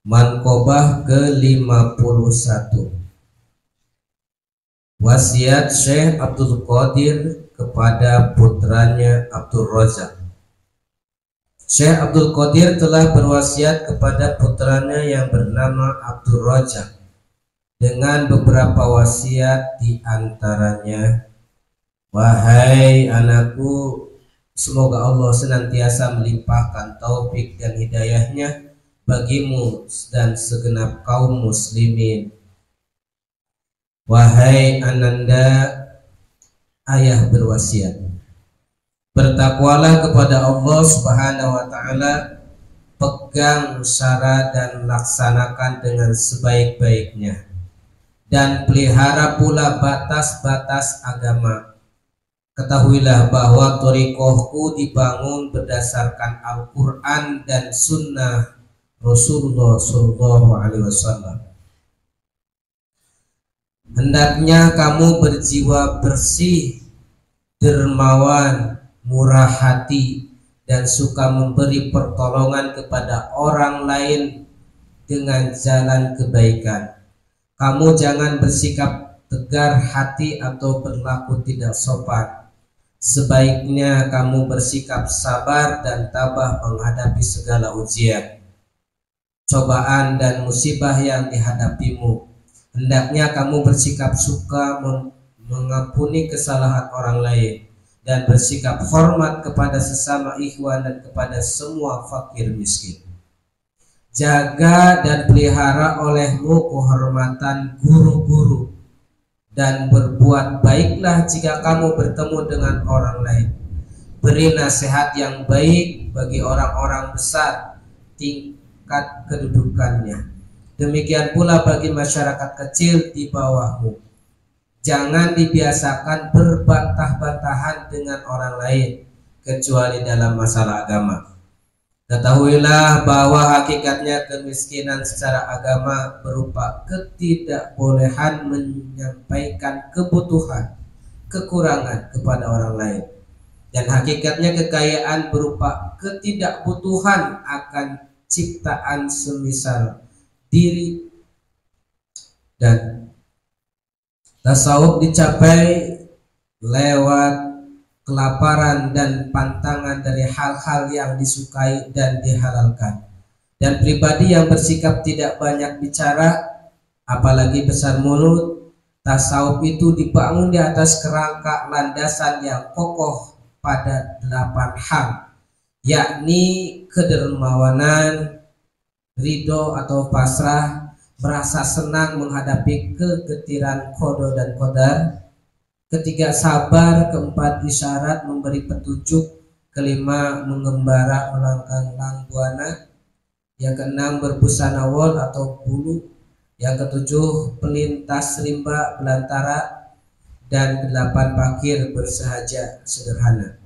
Manqobah ke-51. Wasiat Syekh Abdul Qadir kepada putranya Abdul Razak. Syekh Abdul Qadir telah berwasiat kepada putranya yang bernama Abdul Razak dengan beberapa wasiat, di antaranya, wahai anakku, semoga Allah senantiasa melimpahkan taufik dan hidayahnya bagimu dan segenap kaum muslimin. Wahai ananda, ayah berwasiat, bertakwalah kepada Allah Subhanahu wa Ta'ala, pegang syarat dan laksanakan dengan sebaik-baiknya, dan pelihara pula batas-batas agama. Ketahuilah bahwa thariqahku dibangun berdasarkan Al-Quran dan Sunnah Rasulullah Sallallahu Alaihi Wasallam. Hendaknya kamu berjiwa bersih dermawan, murah hati, dan suka memberi pertolongan kepada orang lain dengan jalan kebaikan. Kamu jangan bersikap tegar hati atau berlaku tidak sopan. Sebaiknya kamu bersikap sabar dan tabah menghadapi segala ujian, cobaan dan musibah yang dihadapimu. Hendaknya kamu bersikap suka mengampuni kesalahan orang lain dan bersikap hormat kepada sesama ikhwan dan kepada semua fakir miskin. Jaga dan pelihara olehmu kehormatan guru-guru, dan berbuat baiklah jika kamu bertemu dengan orang lain. Beri nasihat yang baik bagi orang-orang besar tingkat kedudukannya. Demikian pula bagi masyarakat kecil di bawahmu. Jangan dibiasakan berbantah-bantahan dengan orang lain, kecuali dalam masalah agama. Ketahuilah bahwa hakikatnya kemiskinan secara agama berupa ketidakbolehan menyampaikan kebutuhan, kekurangan kepada orang lain. Dan hakikatnya kekayaan berupa ketidakbutuhan akan ciptaan semisal diri. Dan tasawuf dicapai lewat kelaparan dan pantangan dari hal-hal yang disukai dan dihalalkan. Dan pribadi yang bersikap tidak banyak bicara, apalagi besar mulut. Tasawuf itu dibangun di atas kerangka landasan yang kokoh pada 8 hal, yakni kedermawanan, ridho atau pasrah, merasa senang menghadapi kegetiran qada dan qadar. Ketiga, sabar. Keempat, isyarat, memberi petunjuk. Kelima, mengembara, melangkang buana. Yang keenam, berbusana wol atau bulu. Yang ketujuh, pelintas rimba belantara. Dan kedelapan, fakir bersahaja sederhana.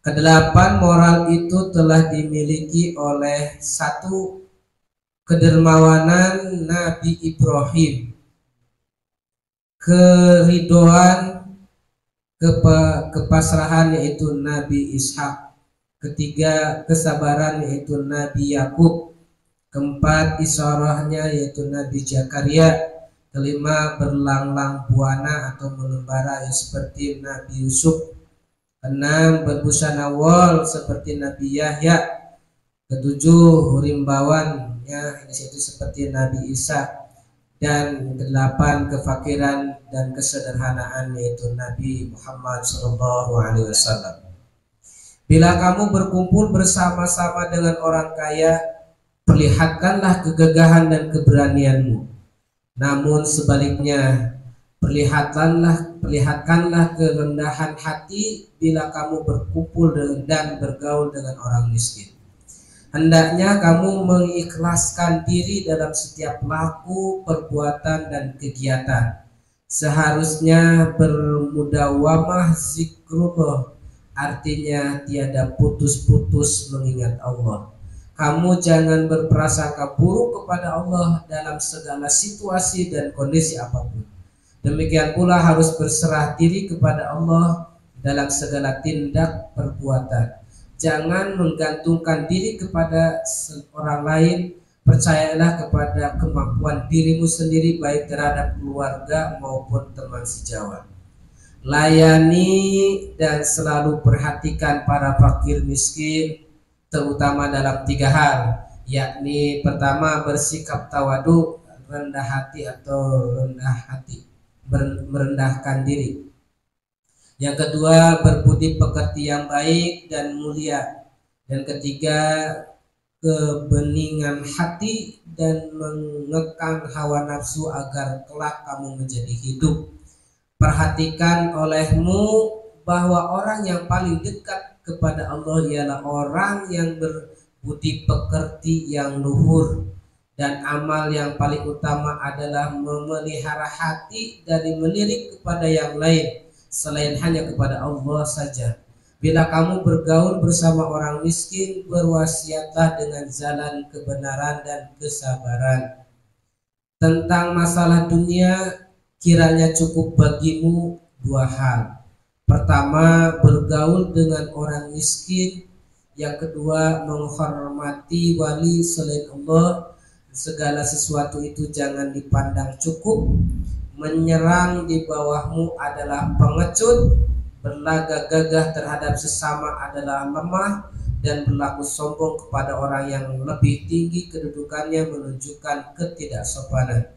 Kedelapan moral itu telah dimiliki oleh satu, kedermawanan Nabi Ibrahim, keridoan, kepasrahan yaitu Nabi Ishak. Ketiga, kesabaran yaitu Nabi Yakub. Keempat, isyarahnya yaitu Nabi Zakaria. Kelima, berlanglang buana atau mengembara seperti Nabi Yusuf. Keenam, berbusana wol seperti Nabi Yahya. Ketujuh, rimbawannya itu seperti Nabi Isa. Dan kedelapan, kefakiran dan kesederhanaan yaitu Nabi Muhammad SAW. Bila kamu berkumpul bersama-sama dengan orang kaya, perlihatkanlah kegagahan dan keberanianmu. Namun sebaliknya, perlihatkanlah kerendahan hati bila kamu berkumpul dan bergaul dengan orang miskin. Hendaknya kamu mengikhlaskan diri dalam setiap laku, perbuatan, dan kegiatan. Seharusnya bermudawamah zikrullah, artinya tiada putus-putus mengingat Allah. Kamu jangan berprasangka buruk kepada Allah dalam segala situasi dan kondisi apapun. Demikian pula harus berserah diri kepada Allah dalam segala tindak perbuatan. Jangan menggantungkan diri kepada orang lain. Percayalah kepada kemampuan dirimu sendiri, baik terhadap keluarga maupun teman sejawat. Layani dan selalu perhatikan para fakir miskin, terutama dalam 3 hal, yakni pertama, bersikap tawadu, merendahkan diri. Yang kedua, berbudi pekerti yang baik dan mulia. Dan ketiga, kebeningan hati dan mengekang hawa nafsu agar kelak kamu menjadi hidup. Perhatikan olehmu bahwa orang yang paling dekat kepada Allah ialah orang yang berbudi pekerti yang luhur, dan amal yang paling utama adalah memelihara hati dari melirik kepada yang lain selain hanya kepada Allah saja. Bila kamu bergaul bersama orang miskin, berwasiatlah dengan jalan kebenaran dan kesabaran. Tentang masalah dunia, kiranya cukup bagimu 2 hal. Pertama, bergaul dengan orang miskin. Yang kedua, menghormati wali selain Allah. Segala sesuatu itu jangan dipandang cukup. Menyerang di bawahmu adalah pengecut. Berlagak gagah terhadap sesama adalah lemah. Dan berlaku sombong kepada orang yang lebih tinggi kedudukannya menunjukkan ketidaksopanan.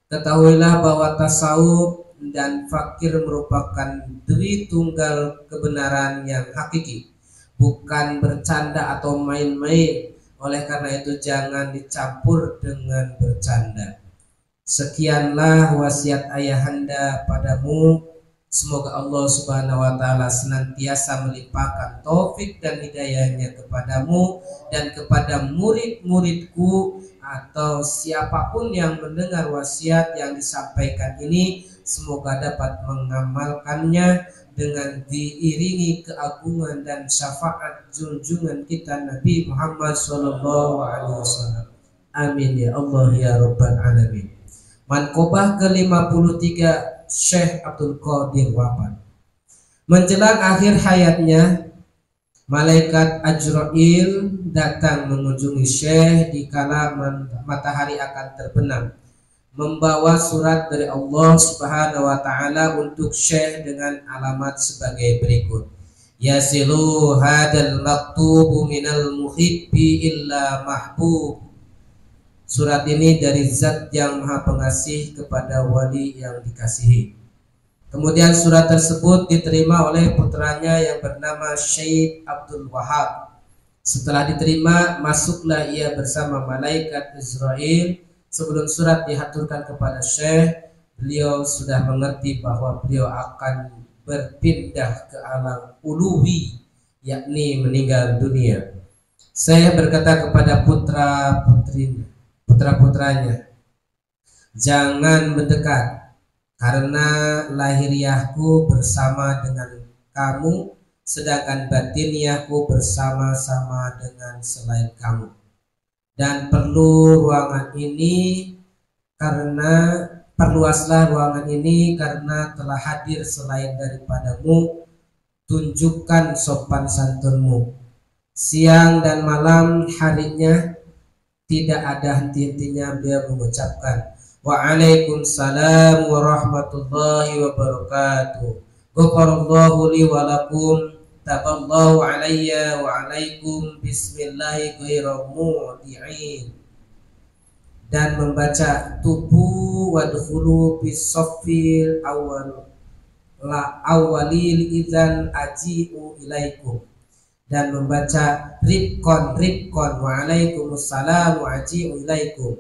Ketahuilah bahwa tasawuf dan fakir merupakan dui tunggal kebenaran yang hakiki, bukan bercanda atau main-main. Oleh karena itu jangan dicampur dengan bercanda. Sekianlah wasiat ayahanda padamu. Semoga Allah Subhanahu wa taala senantiasa melimpahkan taufik dan hidayahnya kepadamu dan kepada murid-muridku atau siapapun yang mendengar wasiat yang disampaikan ini. Semoga dapat mengamalkannya dengan diiringi keagungan dan syafaat junjungan kita Nabi Muhammad SAW. Amin ya Allah ya Rabbal Alamin. Manqobah ke-53, Syekh Abdul Qadir wafat. Menjelang akhir hayatnya, malaikat Ajrail datang mengunjungi Syekh di kala matahari akan terbenam, membawa surat dari Allah Subhanahu wa taala untuk Syekh dengan alamat sebagai berikut. Yasilu hadal maktubu minal muhibbi illa mahbub. Surat ini dari Zat yang Maha Pengasih kepada wali yang dikasihi. Kemudian surat tersebut diterima oleh putranya yang bernama Syekh Abdul Wahab. Setelah diterima, masuklah ia bersama malaikat Israel. Sebelum surat dihaturkan kepada Syekh, beliau sudah mengerti bahwa beliau akan berpindah ke alam uluwi, yakni meninggal dunia. Saya berkata kepada putra-putranya, jangan mendekat, karena lahiriahku bersama dengan kamu, sedangkan batiniahku bersama-sama dengan selain kamu. Dan perluaslah ruangan ini karena telah hadir selain daripadamu. Tunjukkan sopan santunmu. Siang dan malam harinya tidak ada henti-hentinya beliau mengucapkan Waalaikumsalam warahmatullahi wabarakatuh. Ghafarallahu li walakum, taballahu alayya wa alaikum, bismillahi ghairu mu'di'in. Dan membaca tubu wadkhulu bisoffil awwalil idzan aji'u ilaikum. Dan membaca ribkon waalaikumsalam wa aji'u ilaikum.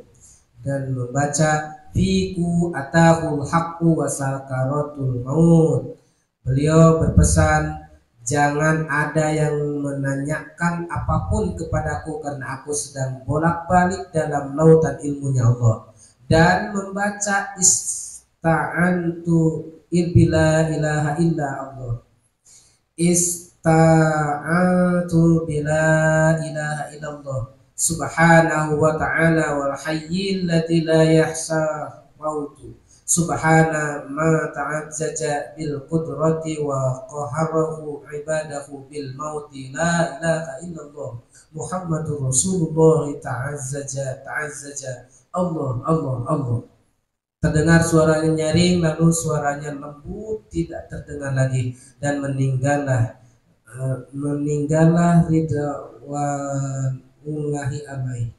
Dan membaca fiku atahul haqqu wa sakaratul maut. Beliau berpesan, jangan ada yang menanyakan apapun kepadaku karena aku sedang bolak-balik dalam lautan ilmunya Allah. Dan membaca ista'antu bila ilaha illa Allah. Ta'atu bila ilaha illallah subhanahu wa ta'ala wal hayyil ladzi la yahsa mautu subhana ma ta'azzaja bil qudrati wa qaharahu ibadahu bil mauti la ilaha illallah Muhammadur Rasulullah ta'azzaja Allah. Terdengar suaranya nyaring, lalu suaranya lembut, tidak terdengar lagi, dan meninggallah ridwan ullahi alaihi.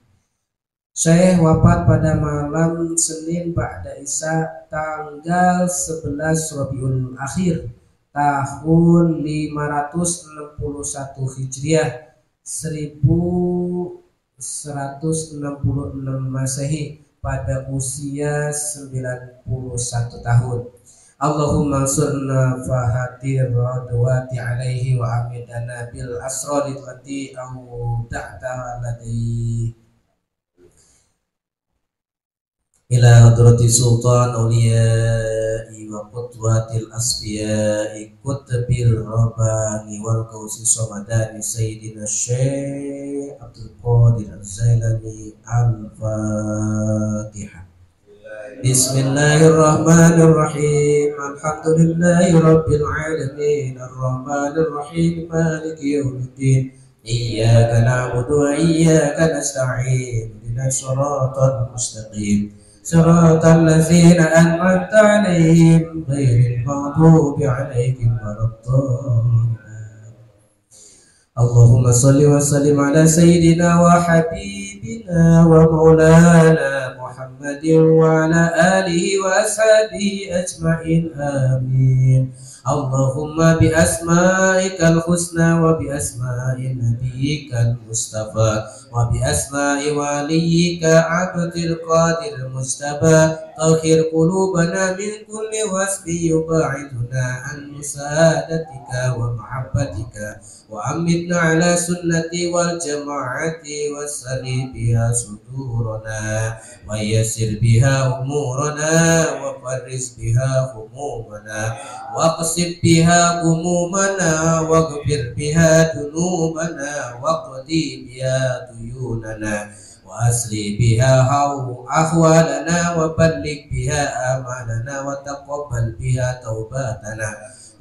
Syekh wafat pada malam Senin ba'da Isya tanggal 11 Rabiul Akhir tahun 561 Hijriah 1166 Masehi pada usia 91 tahun. Allahumma ansurna fahatir radwati alaihi wa amidana bil asrari lati awda'ta ladai ila hadrati sultan awliyai wa qutwatil asfiyai kutbil rabani wal qawsi somadani sayyidina Syekh Abdul Qadir Az-Zailani. Al-Fatihah. Bismillahirrahmanirrahim. Alhamdulillahirabbil alamin. Arrahmanir rahim. Maliki yaumiddin. Iyyaka na'budu wa iyyaka nasta'in. Ihdinas siratal mustaqim. Siratal ladzina an'amta 'alaihim ghairil maghdubi 'alaihim waladdallin. Allahumma salli wa sallim ala sayyidina wa habibina wa maulana Muhammadin wa ala alihi wa ashabihi ajma'in, amin. Allahumma bi asma'ikal husna wa bi asma'i nabiyyikal mustafa wa bi asma'i waliyyika abdil qadir mustafa takhir qulubana min kulli wasfi yub'iduna an musadatika wa mahabbatika wa amitna ala sunnati wal jama'ati wasali biha sudurana wa yassir biha umurana wa faris biha humumana wa qasib biha gumumana wa ghfir biha dunubana wa qadi biha duyunana wa asri biha ahwalana wa balligh biha amalana wa taqabbal biha taubatana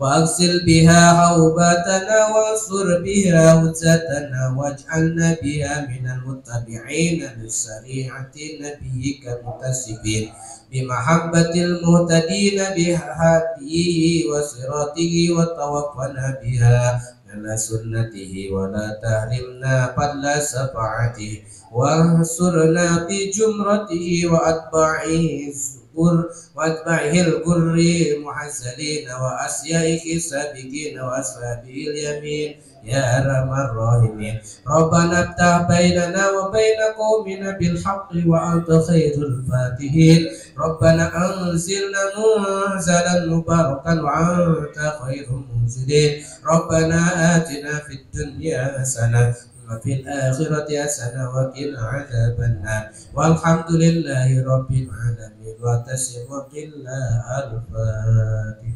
wa aghsil biha haubatana wa ansur biha hujjatana waj'alna biha minal muttabi'ina lis-sari'ati nabiyyika mutasibin bimahabbatil muhtadina bihadihi wa siratihi wa tawaffana biha ala sunnatihi wa la tahrimna fadla safa'atihi wa ansurna bi jumratihi wa atba'ihi واتبعه الغر محسلين وأسيائه سابقين وأصحابه اليمين يا أرحم الراحمين. ربنا افتح بيننا وبين قومنا بالحق وأنت خير الفاتحين. ربنا أنزلنا منزلا مباركا وأنت خير المنزلين. ربنا آتنا في الدنيا حسنة وفي الآخرة حسنة وقنا عذاب النار والحمد لله رب العالمين. وتسم بالله الفاتحة.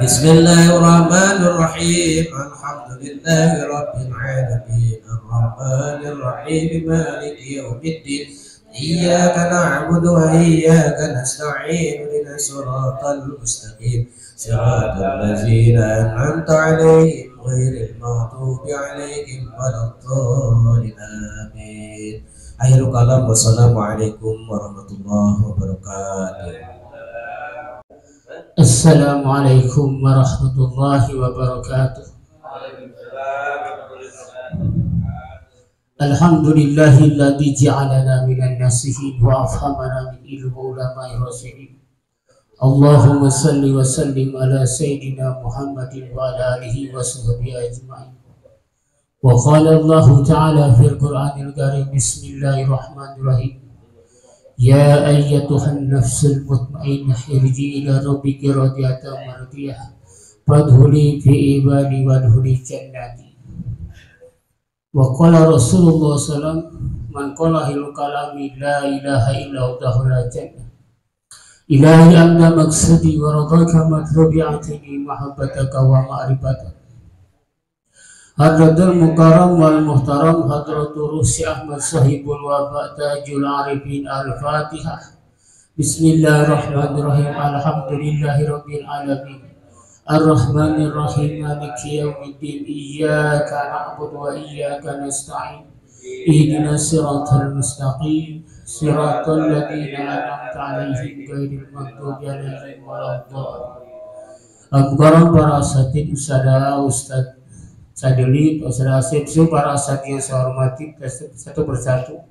بسم الله الرحمن الرحيم. الحمد لله رب العالمين الرحمن الرحيم مالك يوم الدين إياك نعبد وإياك نستعين اهدنا الصراط المستقيم صراط الذين أنعمت عليهم غير المغضوب عليهم ولا الضالين آمين. Akhirul kalam, wassalamualaikum warahmatullahi wabarakatuh. Assalamualaikum warahmatullahi wabarakatuh. Alhamdulillahilladzi ja'alana minan nasihin wa afhamana min ilmi ulama'i rasulih. Allahumma salli wa sallim ala sayyidina Muhammadin wa ala alihi wa sahbihi ajma'in. Wa qala Allah ta'ala fil Qur'anil Karim, bismillahirrahmanirrahim. Ya ayyatuhan nafsul mutmainnah irji ila rabbiki radiyatan mardiyah fadkhuli fi ibadi wadkhuli jannati. Wa qala Rasulullah sallallahu man qala hil kalami la ilaha illa huwa jannah. Ilahi anta maksudi wa radaka matlubi atini mahabbataka wa ma'rifataka. Hadratul Mukarram wal Muhtaram Hadratul Rusi Ahmad Sahibul Waba Tajul Arifin Al-Fatihah. Bismillahirrahmanirrahim. Alhamdulillahi Rabbil Alamin Ar-Rahmanir Rahim Maliki Yawmiddin Iyyaka na'budu wa iyyaka nasta'in Ihdinas siratal mustaqim Siratal ladzina an'amta 'alaihim ghairil maghdubi 'alaihim waladdallin. Mukarram para asatid usada ustaz Sadili, Saudara Asep, para asatid yang saya hormati satu persatu.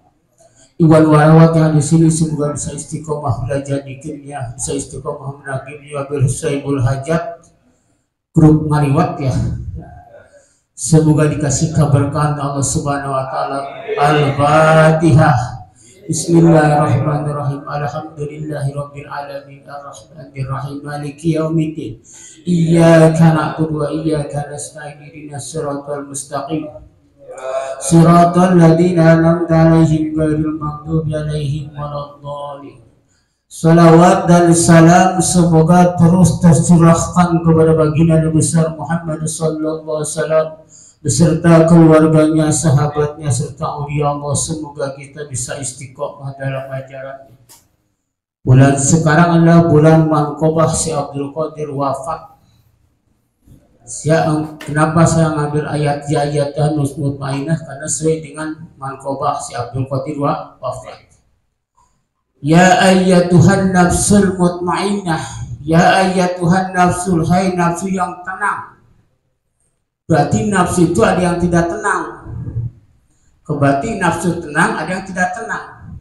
Iwan warawat yang di sini semoga bisa istiqomah belajar dikirnya, bisa istiqomah menagihnya, bersaibul hajat, grup mariwat ya. Semoga dikasih keberkahan Allah Subhanahu Wa Taala. Al-Fatihah. Bismillahirrahmanirrahim. Alhamdulillahirabbil alamin arrahmanir rahim maliki yaumiddin. Iyyaka na'budu wa iyyaka nasta'in ihdinas siratal mustaqim. Siratal ladzina an'amta 'alaihim ghairil maghdubi 'alaihim waladdallin. Salawat dan salam semoga terus tercurahkan kepada baginda Nabi besar Muhammad sallallahu alaihi wasallam beserta keluarganya, sahabatnya serta aulia Allah. Semoga kita bisa istiqomah dalam ajarannya. Bulan sekarang adalah bulan Manqobah Syekh Abdul Qadir wafat. Kenapa saya ngambil ayat dan mutmainah? Karena sesuai dengan Manqobah Syekh Abdul Qadir wafat. Ya ayyatuhan nafsul mutmainnah, ya ayyatuhan nafsul, hai nafsu yang tenang. Berarti nafsu itu ada yang tidak tenang. Berarti nafsu tenang, ada yang tidak tenang.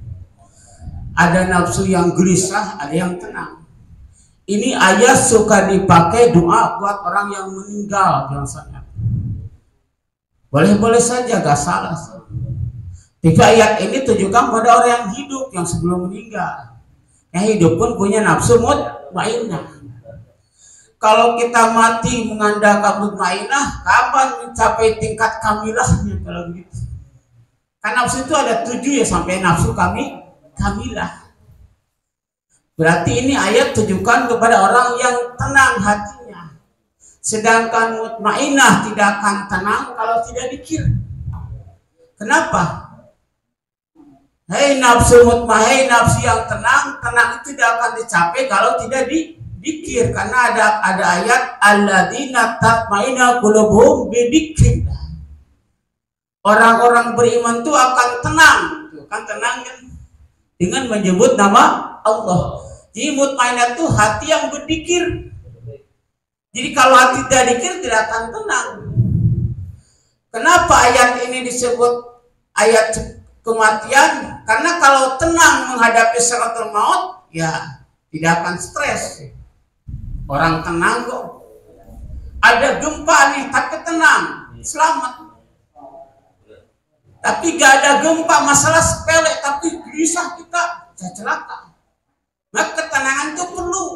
Ada nafsu yang gelisah, ada yang tenang. Ini ayat suka dipakai doa buat orang yang meninggal biasanya. Boleh-boleh saja, gak salah. Tapi ayat ini tujukan pada orang yang hidup, yang sebelum meninggal. Yang hidup pun punya nafsu mutmainnah. Kalau kita mati mengandalkan mutmainnah, kapan mencapai tingkat kamilahnya kalau begitu? Karena nafsu itu ada 7 ya sampai nafsu kamilah. Berarti ini ayat tujukan kepada orang yang tenang hatinya. Sedangkan mutmainnah tidak akan tenang kalau tidak dikir. Kenapa? Hei nafsu mutmainnah, hei nafsu yang tenang itu tidak akan dicapai kalau tidak dikir. Karena ada ayat alladzina tatma'innu qulubuhum bidzikrillah. Orang-orang beriman itu akan tenang, kan tenang kan? Dengan menyebut nama Allah. Jadi mutmainnah itu hati yang berzikir. Jadi kalau hati tidak dikir tidak akan tenang. Kenapa ayat ini disebut ayat kematian? Karena kalau tenang menghadapi sakaratul maut, ya tidak akan stres. Orang tenang kok. Ada gempa nih, tapi tenang, selamat. Tapi gak ada gempa, masalah sepele, tapi gelisah kita, celaka. Maka ketenangan itu perlu.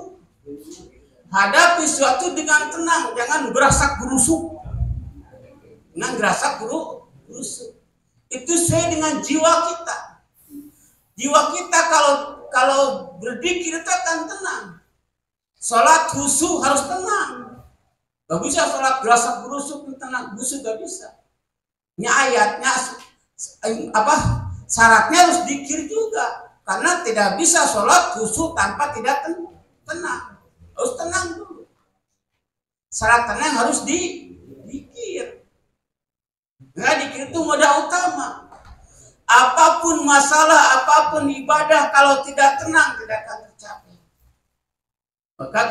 Hadapi sesuatu dengan tenang, jangan gerasak gerusuk. Jangan gerasak gerusuk. Itu sesuai dengan jiwa kita. Jiwa kita kalau berzikir itu akan tenang. Sholat khusyuk harus tenang. Gak bisa sholat gerasak gerusuk tenang, khusyuk gak bisa. Ini ayatnya syaratnya harus zikir juga. Karena tidak bisa sholat khusyuk tanpa tidak tenang. Harus tenang dulu. Syarat tenang harus dikir. Nah, dikir itu modal utama. Apapun masalah, apapun ibadah, kalau tidak tenang tidak akan tercapai. Maka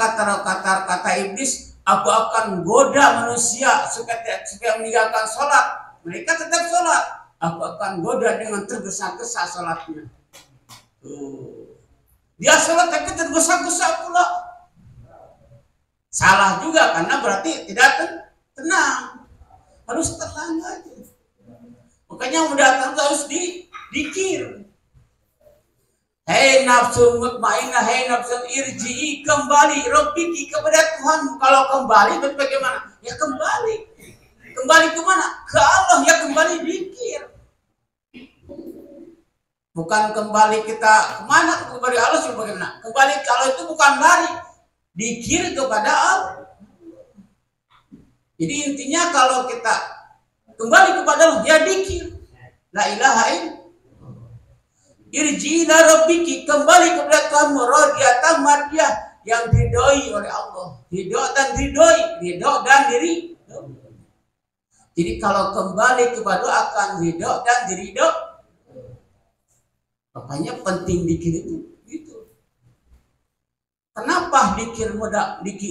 kata iblis, aku akan goda manusia supaya meninggalkan sholat. Mereka tetap sholat. Aku akan goda dengan tergesa-gesa sholatnya. Dia sholat tapi tergesa-gesa pula. Salah juga karena berarti tidak tenang. Harus tenang aja. Makanya mudah harus dikir. Hei nafsu mutmainnah, hei nafsu irji'i, kembali rabbiki kepada Tuhan. Kalau kembali bagaimana? Ya kembali. Kembali ke mana? Ke Allah, ya kembali dikir. Bukan kembali kita kemana? Kembali Allah sih bagaimana? Kembali kalau itu bukan lari, dikir kepada Allah. Jadi intinya kalau kita kembali kepada Allah, ya dikir. La ilaha illallah. Irji ila rabbiki, kembali kepada Tuhanmu, radiyatan mardiyah, yang diridhoi oleh Allah. Ridho dan diri. Jadi kalau kembali kepada Allah akan ridho dan diridho. Makanya penting dikir itu gitu. Kenapa dikir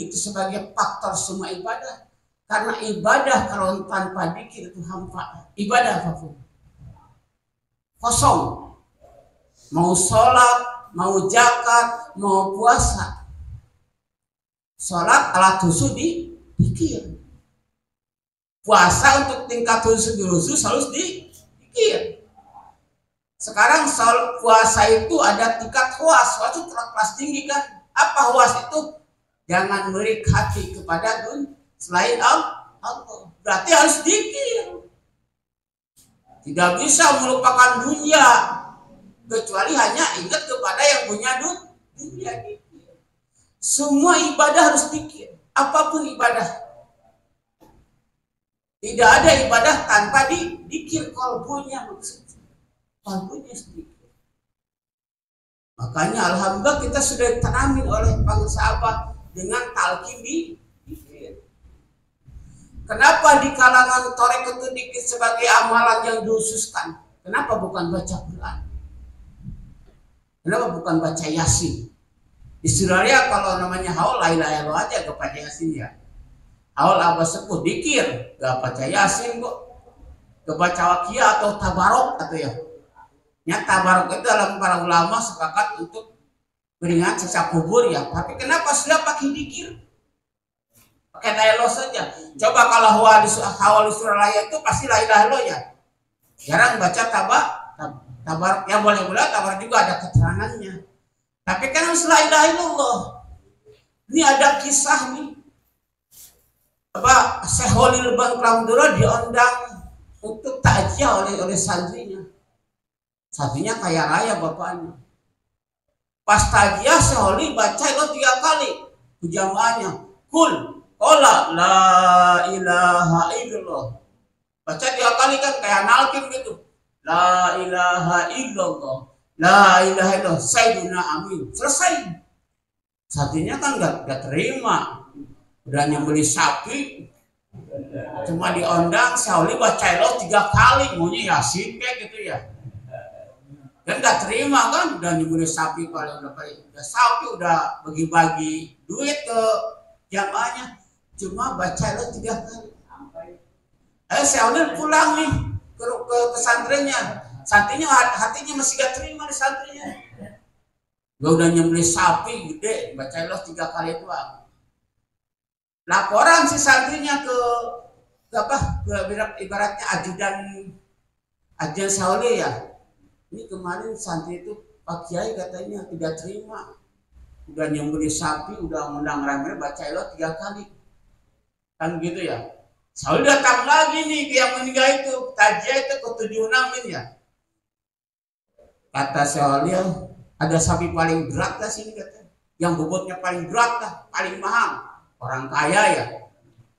itu sebagai faktor semua ibadah? Karena ibadah kalau tanpa dikir itu hampa. Ibadah apapun kosong. Mau sholat, mau zakat, mau puasa. Sholat alat khusyuk dikir. Puasa untuk tingkat khusyuk harus dikir. Sekarang soal puasa itu ada tingkat huas. Huas itu kelas tinggi kan? Apa huas itu? Jangan melirik hati kepada selain Allah. Berarti harus dikir. Tidak bisa melupakan dunia. Kecuali hanya ingat kepada yang punya dunia. Dikir. Semua ibadah harus dikir. Apapun ibadah. Tidak ada ibadah tanpa dikir kolbunya maksudnya. Kalbunya sedikit. Makanya alhamdulillah kita sudah ditanamin oleh para sahabat dengan talqin dikir. Kenapa di kalangan tarekat itu dikir sebagai amalan yang diususkan? Kenapa bukan baca Quran? Kenapa bukan baca Yasin? Istilahnya kalau namanya haul la ilaha illallah aja gak baca Yasin ya. Haul apa sepuh dikir gak baca Yasin kok. Gak baca Waqiah atau Tabarok atau ya. Ya Tabarok itu dalam para ulama sepakat untuk beringat sisa kubur ya. Tapi kenapa sudah pakai dikir? Pakai la ilaha saja. Coba kalau haul suralaya itu pasti la ilaha illallah ya. Jarang baca tabar ya boleh-boleh tabar juga ada keterangannya. Tapi kan harus la ilaha illallah. Ini ada kisah nih. Apa Syekh Holil Bangklamdura diundang untuk takziah oleh santrinya. Santrinya kaya raya bapaknya. Pas takziah Syekh Holil baca itu 3 kali jamaahnya. Kul qala la ilaha illallah. Baca 3 kali kan kayak nalkin gitu. La ilaha illallah. La ilaha illallah Sayyiduna Amin. Selesai. Satunya kan gak terima. Udah nyembeli sapi. Cuma diundang Sauli baca lo 3 kali. Maunya Yasin kayak gitu ya. Kan gak terima kan. Udah nyembeli sapi. Kalau udah sapi udah bagi-bagi duit ke jamaahnya. Cuma baca lo 3 kali. Sauli pulang nih ke pesantrennya. Santrinya hatinya masih gak terima di santrinya. Gak udah nyembeli sapi gede, baca lo 3 kali doang. Laporan si santrinya ke ibaratnya ajudan Sauli ya. Ini kemarin santri itu Pak Kiai katanya tidak terima. Udah nyembeli sapi, udah ngundang ramai baca lo 3 kali. Kan gitu ya. Sauli datang lagi nih ke yang meninggal itu. Tajia itu ke 76 ya. Kata Sauli, ada sapi paling berat lah sini katanya. Yang bobotnya paling berat lah, paling mahal. Orang kaya ya.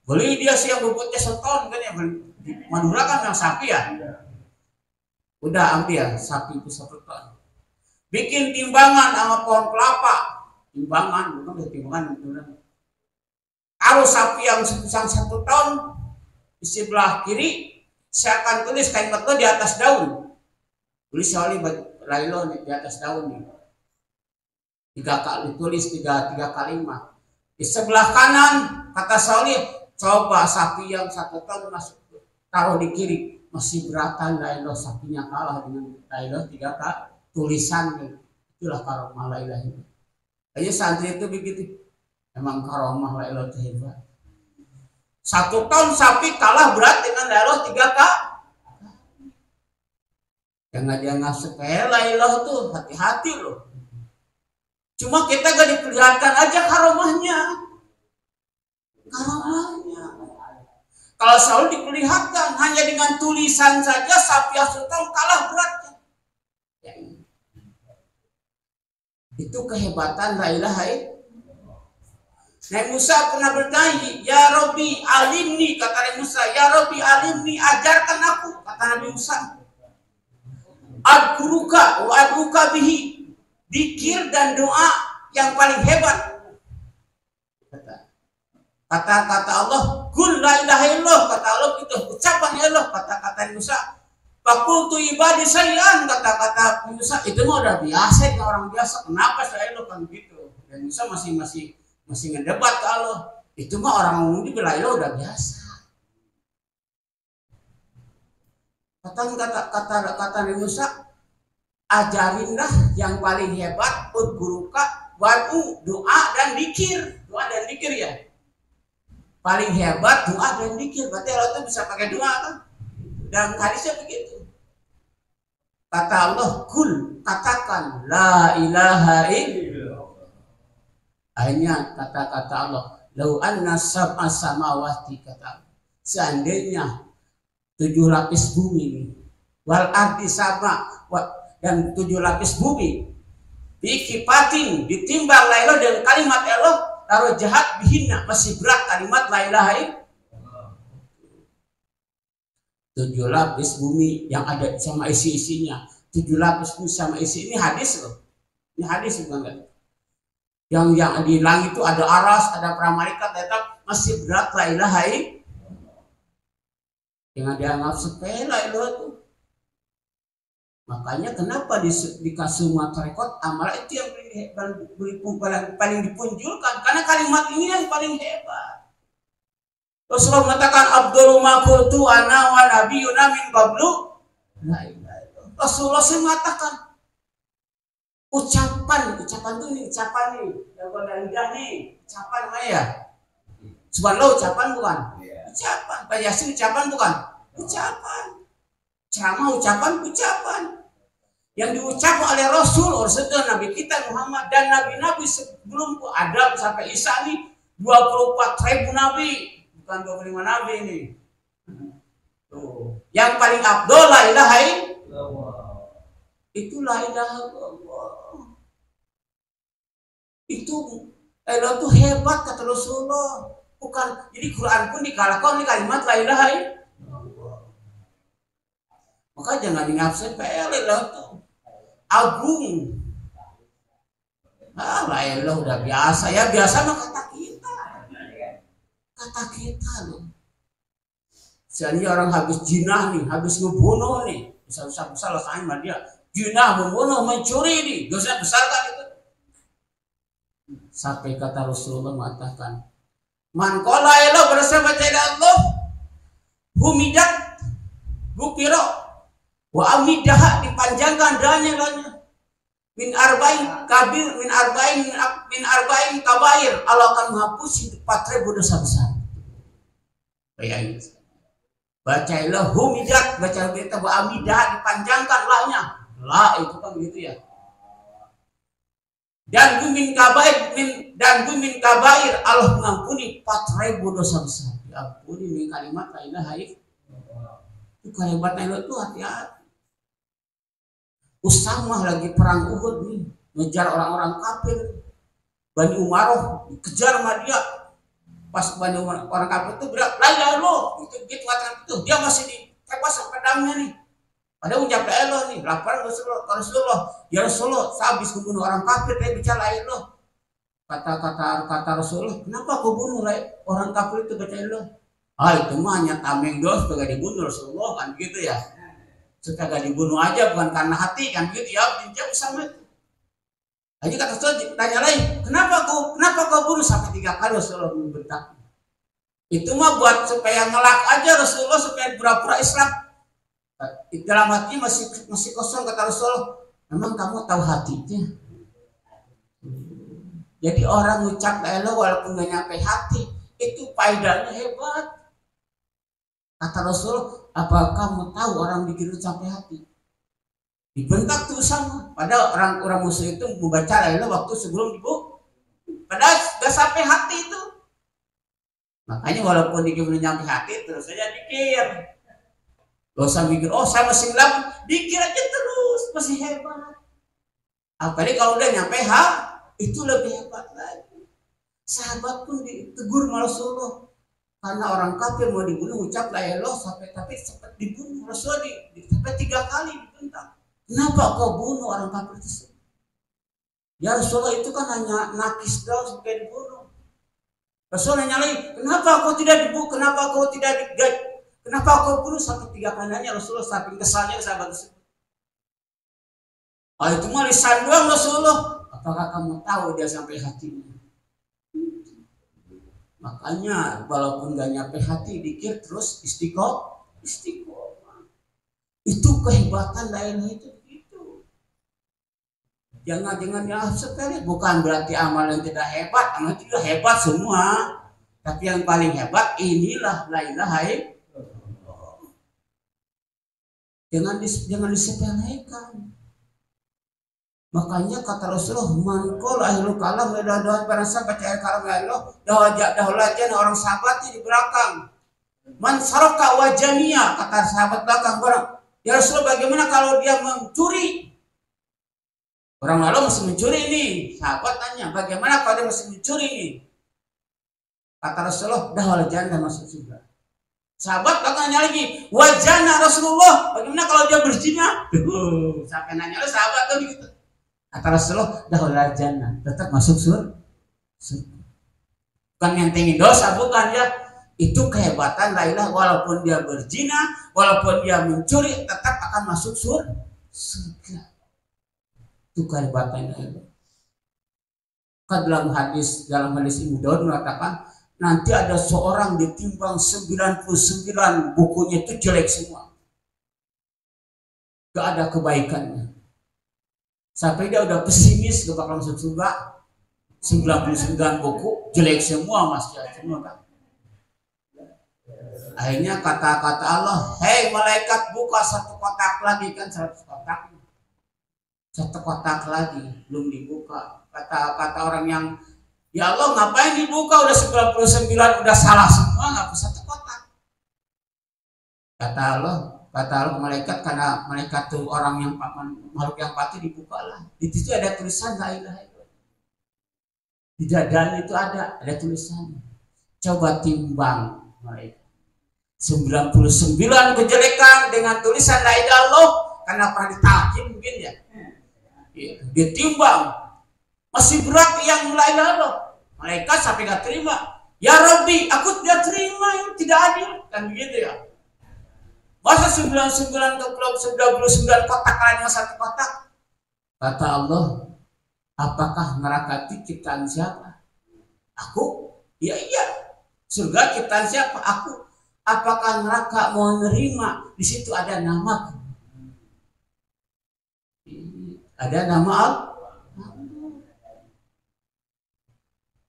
Beli dia sih yang bobotnya seton kan ya. Madura kan yang sapi ya. Udah ambil sapi itu 1 ton. Bikin timbangan sama pohon kelapa. Timbangan, bukan ada timbangan. Taruh sapi yang sebesar 1 ton di sebelah kiri. Saya akan tulis kalimat itu di atas daun. Tulis Sauli Lailo di atas daun nih. 3 kali tulis 3 kalimat. Di sebelah kanan kata Sauli, coba sapi yang 1 ton masuk taruh di kiri, masih beratan Lailo, sapinya kalah dengan Lailo 3 kali tulisan nih. Itulah karomah la ilaha illallah. Aja santri itu begitu. Emang karomah la ilaha illallah. 1 ton sapi kalah berat dengan Lailo 3 kali. Jangan sepele ilah tuh, hati-hati loh. Cuma kita gak diperlihatkan aja karomahnya. Kalau Saul diperlihatkan hanya dengan tulisan saja sapi Sultan kalah beratnya. Ya, itu kehebatan la ilaha illallah. Nabi Musa pernah bertanya, ya Rabbi alimni, kata Nabi Musa, ya Rabbi alimni, ajarkan aku, kata Nabi Musa. Adkuruka wa adkuruka bihi, dikir dan doa yang paling hebat. Kata Allah, kul la ilaha illallah, kata Allah itu ucapan Allah, kata Musa. Fakultu ibadi sayyan, kata Musa, itu mah udah biasa, orang biasa. Kenapa saya lo kan gitu? Dan Musa masih ngedebat ke Allah. Itu mah orang umum di wilayah udah biasa. Kata Nabi Musa, ajarinlah yang paling hebat, udguruka, wadu, doa dan dikir. Doa dan dikir ya. Paling hebat doa dan dikir. Berarti Allah itu bisa pakai doa kan? Dan hadisnya begitu. Kata Allah, kul, katakan la ilaha illallah. Akhirnya kata Allah, lau anna sab'a samawati, kata seandainya 7 lapis bumi wal ardi sama dan 7 lapis bumi bikipatin ditimbang la ilaha dengan kalimat Allah taruh jahat bihinna, masih berat kalimat la ilaha illallah. 7 lapis bumi yang ada sama isi-isinya, 7 lapis bumi sama isi, ini hadis loh. Ini hadis bukan? Yang di langit itu ada aras, ada para malaikat, tetap masih berat la ilaha illallah. Jangan dianggap sepele ilah itu. Makanya kenapa dikasih matrekot amal itu yang paling dipunjulkan, karena kalimat ini yang paling hebat. Rasulullah mengatakan Abdul Makultu ana wa nabiyuna min qablu la ilaha illallah. Rasulullah mengatakan ucapan itu nih yang lidah nih, ucapan Maya. Subhanallah ucapan bukan? Ucapan. Pak Yasin ucapan bukan? Ucapan. Ceramah ucapan. Yang diucapkan oleh Rasul Nabi kita Muhammad dan nabi-nabi sebelum Adam sampai Isa nih 24.000 nabi, bukan 25 nabi ini. Tuh. Yang paling afdol la ilaha illallah. Itu la ilaha illallah. Itu Allah tuh hebat kata Rasulullah. Bukan, jadi Quran pun dikalahkan oleh kalimat la ilaha illallah. Maka jangan dianggap sepele lah tuh. Agung. La ilaha udah biasa ya, biasa mah kata kita loh. Misalnya orang habis jinah nih, habis ngebunuh nih, besar sama dia. Jinah membunuh, mencuri nih, dosa besar kan itu. Sampai kata Rasulullah mengatakan, man qala ila bersama Allah humidat gupiro wa amidah dipanjangkan doanya min arba'in kabair Allah akan menghapus 4.000 dosa besar. Bayangin. Baca ilah humidat, baca kita wa amidah dipanjangkan lahnya. La itu kan begitu ya. Dan min kabair Allah mengampuni 4.000 dosa besar. Diampuni ini kalimat la ilaha illallah. Itu kalimat la ilaha itu hati-hati. Usamah lagi perang Uhud nih, ngejar orang-orang kafir. Bani Umaroh dikejar sama dia. Pas Bani orang kafir itu bilang la ilaha illallah. Gitu kata itu. Dia masih ditebas pedangnya nih. Ada ucap la ilaha nih, laporan Rasulullah. Ya Rasulullah, saya habis membunuh orang kafir, saya bicara la ilaha. Kata Rasulullah, kenapa kau bunuh orang kafir itu baca la ilaha? Itu mah hanya tameng dos, supaya dibunuh Rasulullah kan gitu ya. Supaya dibunuh aja, bukan karena hati kan gitu ya. Dia sama itu. Aja kata Rasulullah, tanya lagi, kenapa kau bunuh sampai 3 kali Rasulullah membentak. Itu mah buat supaya ngelak aja Rasulullah supaya pura-pura Islam. Dalam hati masih kosong kata Rasul. Memang kamu tahu hatinya. Jadi orang ucap la ilaha walaupun gak nyampe hati, itu faedahnya hebat. Kata Rasul, apa kamu tahu orang bikin sampai hati? Dibentak tuh sama. Padahal orang musuh itu membaca la ilaha waktu sebelum dibunuh. Padahal gak sampai hati itu. Makanya walaupun dikir nyampe hati, terus saja dikir. Gak usah mikir, oh saya masih ngelap, dikir aja terus, masih hebat. Apalagi kalau udah nyampe itu lebih hebat lagi. Sahabat pun ditegur sama Rasulullah. Karena orang kafir mau dibunuh, ucap la ilaha tapi sempat dibunuh. Rasulullah sampai 3 kali dibentak. Kenapa kau bunuh orang kafir itu? Ya Rasulullah itu kan hanya nakis doang sampai dibunuh. Rasulullah nanya lagi, kenapa kau tidak dibunuh? Kenapa kau bunuh sampai 3 kali? Rasulullah saking kesalnya sahabat tersebut. Itu mah lisan doang Rasulullah. Apakah kamu tahu dia sampai hatinya? Makanya walaupun gak nyampe hati, dikir terus istiqomah. Itu kehebatan lain itu begitu. Jangan ya sepele. Bukan berarti amal yang tidak hebat, amal itu hebat semua. Tapi yang paling hebat inilah la ilaha illallah. Jangan disepelekan. Makanya kata Rasulullah, man qala ahlul kalam adalah barang siapa baca kalam Allah, dahulu aja orang sahabat di belakang. Man saraka wajania, kata sahabat belakang barang. Ya Rasulullah, bagaimana kalau dia mencuri? Orang lalu mesti mencuri nih. Sahabat tanya, bagaimana kalau dia mesti mencuri nih? Kata Rasulullah, dahulu jannah masuk surga. Sahabat tanya lagi, wajana Rasulullah, bagaimana kalau dia berzina? Sampai nanya sahabat tuh gitu. Kata Rasulullah, dahulal jannah, tetap masuk surga. Bukan mentengin dosa, bukan ya. Itu kehebatan la ilaha, walaupun dia berzina, walaupun dia mencuri, tetap akan masuk surga. Itu kehebatan la ilaha. Kan dalam hadis Ibnu Daud mengatakan, nanti ada seorang ditimbang 99 bukunya itu jelek semua. Gak ada kebaikannya. Sampai dia udah pesimis gak bakal masuk surga. 99 buku jelek semua, Mas, ya semua kan. Akhirnya kata-kata Allah, hei malaikat, buka satu kotak lagi, kan 100 kotak. Satu kotak lagi belum dibuka. Kata orang yang, ya Allah ngapain dibuka, udah 99 udah salah semua, nggak bisa satu kotak. Kata Allah malaikat, karena malaikat tuh orang yang makhluk yang patuh, dibukalah. Di situ ada tulisan la ilaha illallah. Di dadanya itu ada tulisannya. Coba timbang malaikat. 99 kejelekan dengan tulisan la ilaha illallah, karena pernah ditalkin mungkin ya. Dia timbang. Masih berat yang la ilaha illallah. Malaikat sampai nggak terima. Ya Rabbi, aku tidak terima, ini tidak adil. Kan begitu ya. Masa 99 ke 99 kotak lainnya satu kotak? Kata Allah, apakah neraka ciptaan siapa? Aku? Ya iya. Surga ciptaan siapa? Aku. Apakah neraka mau menerima? Di situ ada namaku. Ada nama Allah.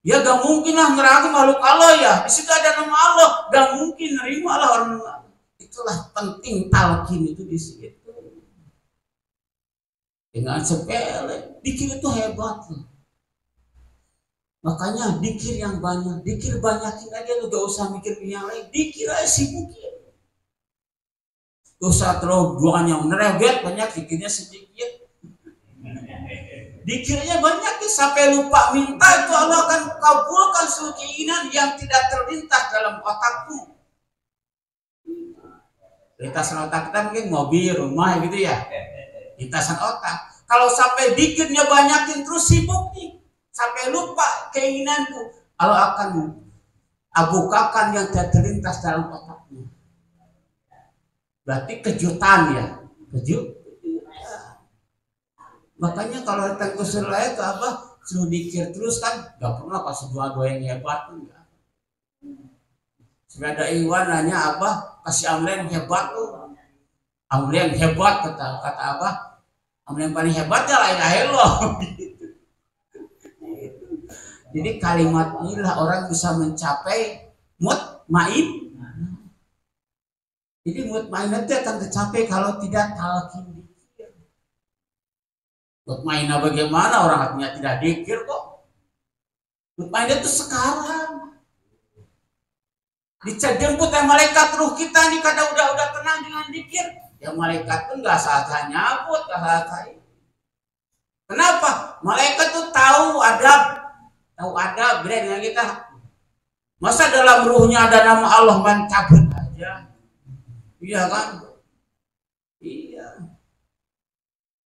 Ya gak mungkin lah neraka makhluk Allah ya. Di situ ada nama Allah. Gak mungkin nerima lah orang. Itulah penting talqin itu di situ. Dengan sepele, dikir itu hebat loh. Makanya dikir yang banyak, dikir banyakin aja, lu gak usah mikir yang lain. Dikir aja sibukin. Gak usah terlalu doanya menereget, banyak dikirnya sedikit. Dikirnya banyak sampai lupa minta, itu Allah akan kabulkan seluruh keinginan yang tidak terlintas dalam otakmu. Lintasan otak kita mungkin mobil, rumah gitu ya. Lintasan otak. Kalau sampai dikirnya banyakin terus sibuk nih, sampai lupa keinginanku, Allah akan abukakan yang tidak terlintas dalam otakmu. Berarti kejutan ya, Makanya kalau datang ke surga itu apa? Suruh dikir terus kan, gak pernah kasih doa yang hebat tuh enggak. Sudah ada Iwan nanya apa? Kasih amlen hebat tuh. Amlen hebat kata apa? Amlen paling hebat ya la ilaha illallah. Jadi kalimat inilah orang bisa mencapai mutmain. Jadi mutmain itu akan tercapai kalau tidak talqin. Mutmainah bagaimana, orang hatinya tidak dikir kok. Mutmainah itu sekarang dijemput oleh malaikat ruh kita nih, kadang udah tenang dengan dikir. Ya malaikat tuh nggak salah nyabut, nggak salah kain. Kenapa? Malaikat tuh tahu adab beda dengan kita. Masa dalam ruhnya ada nama Allah mencabut aja? Iya kan? Iya.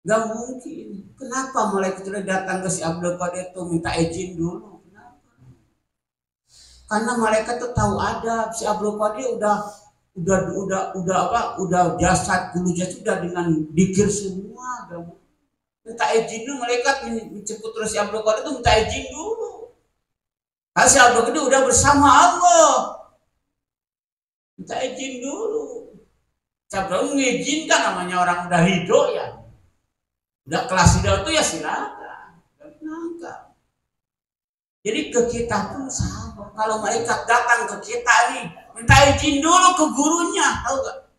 Gak mungkin. Kenapa malaikat itu datang ke si Abdul Qadir itu minta izin dulu? Kenapa? Karena malaikat itu tahu adab. Si Abdul Qadir udah jasad dulu sudah dengan dikir semua. Minta izin dulu, malaikat menjemput terus si Abdul Qadir itu minta izin dulu. Karena si Abdul Qadir udah bersama Allah. Minta izin dulu. Siapa mengizinkan, namanya orang udah ridho ya. Udah kelas hidup itu ya silakan. Jadi ke kita pun sama. Kalau malaikat datang ke kita nih, minta izin dulu ke gurunya, tahu gak?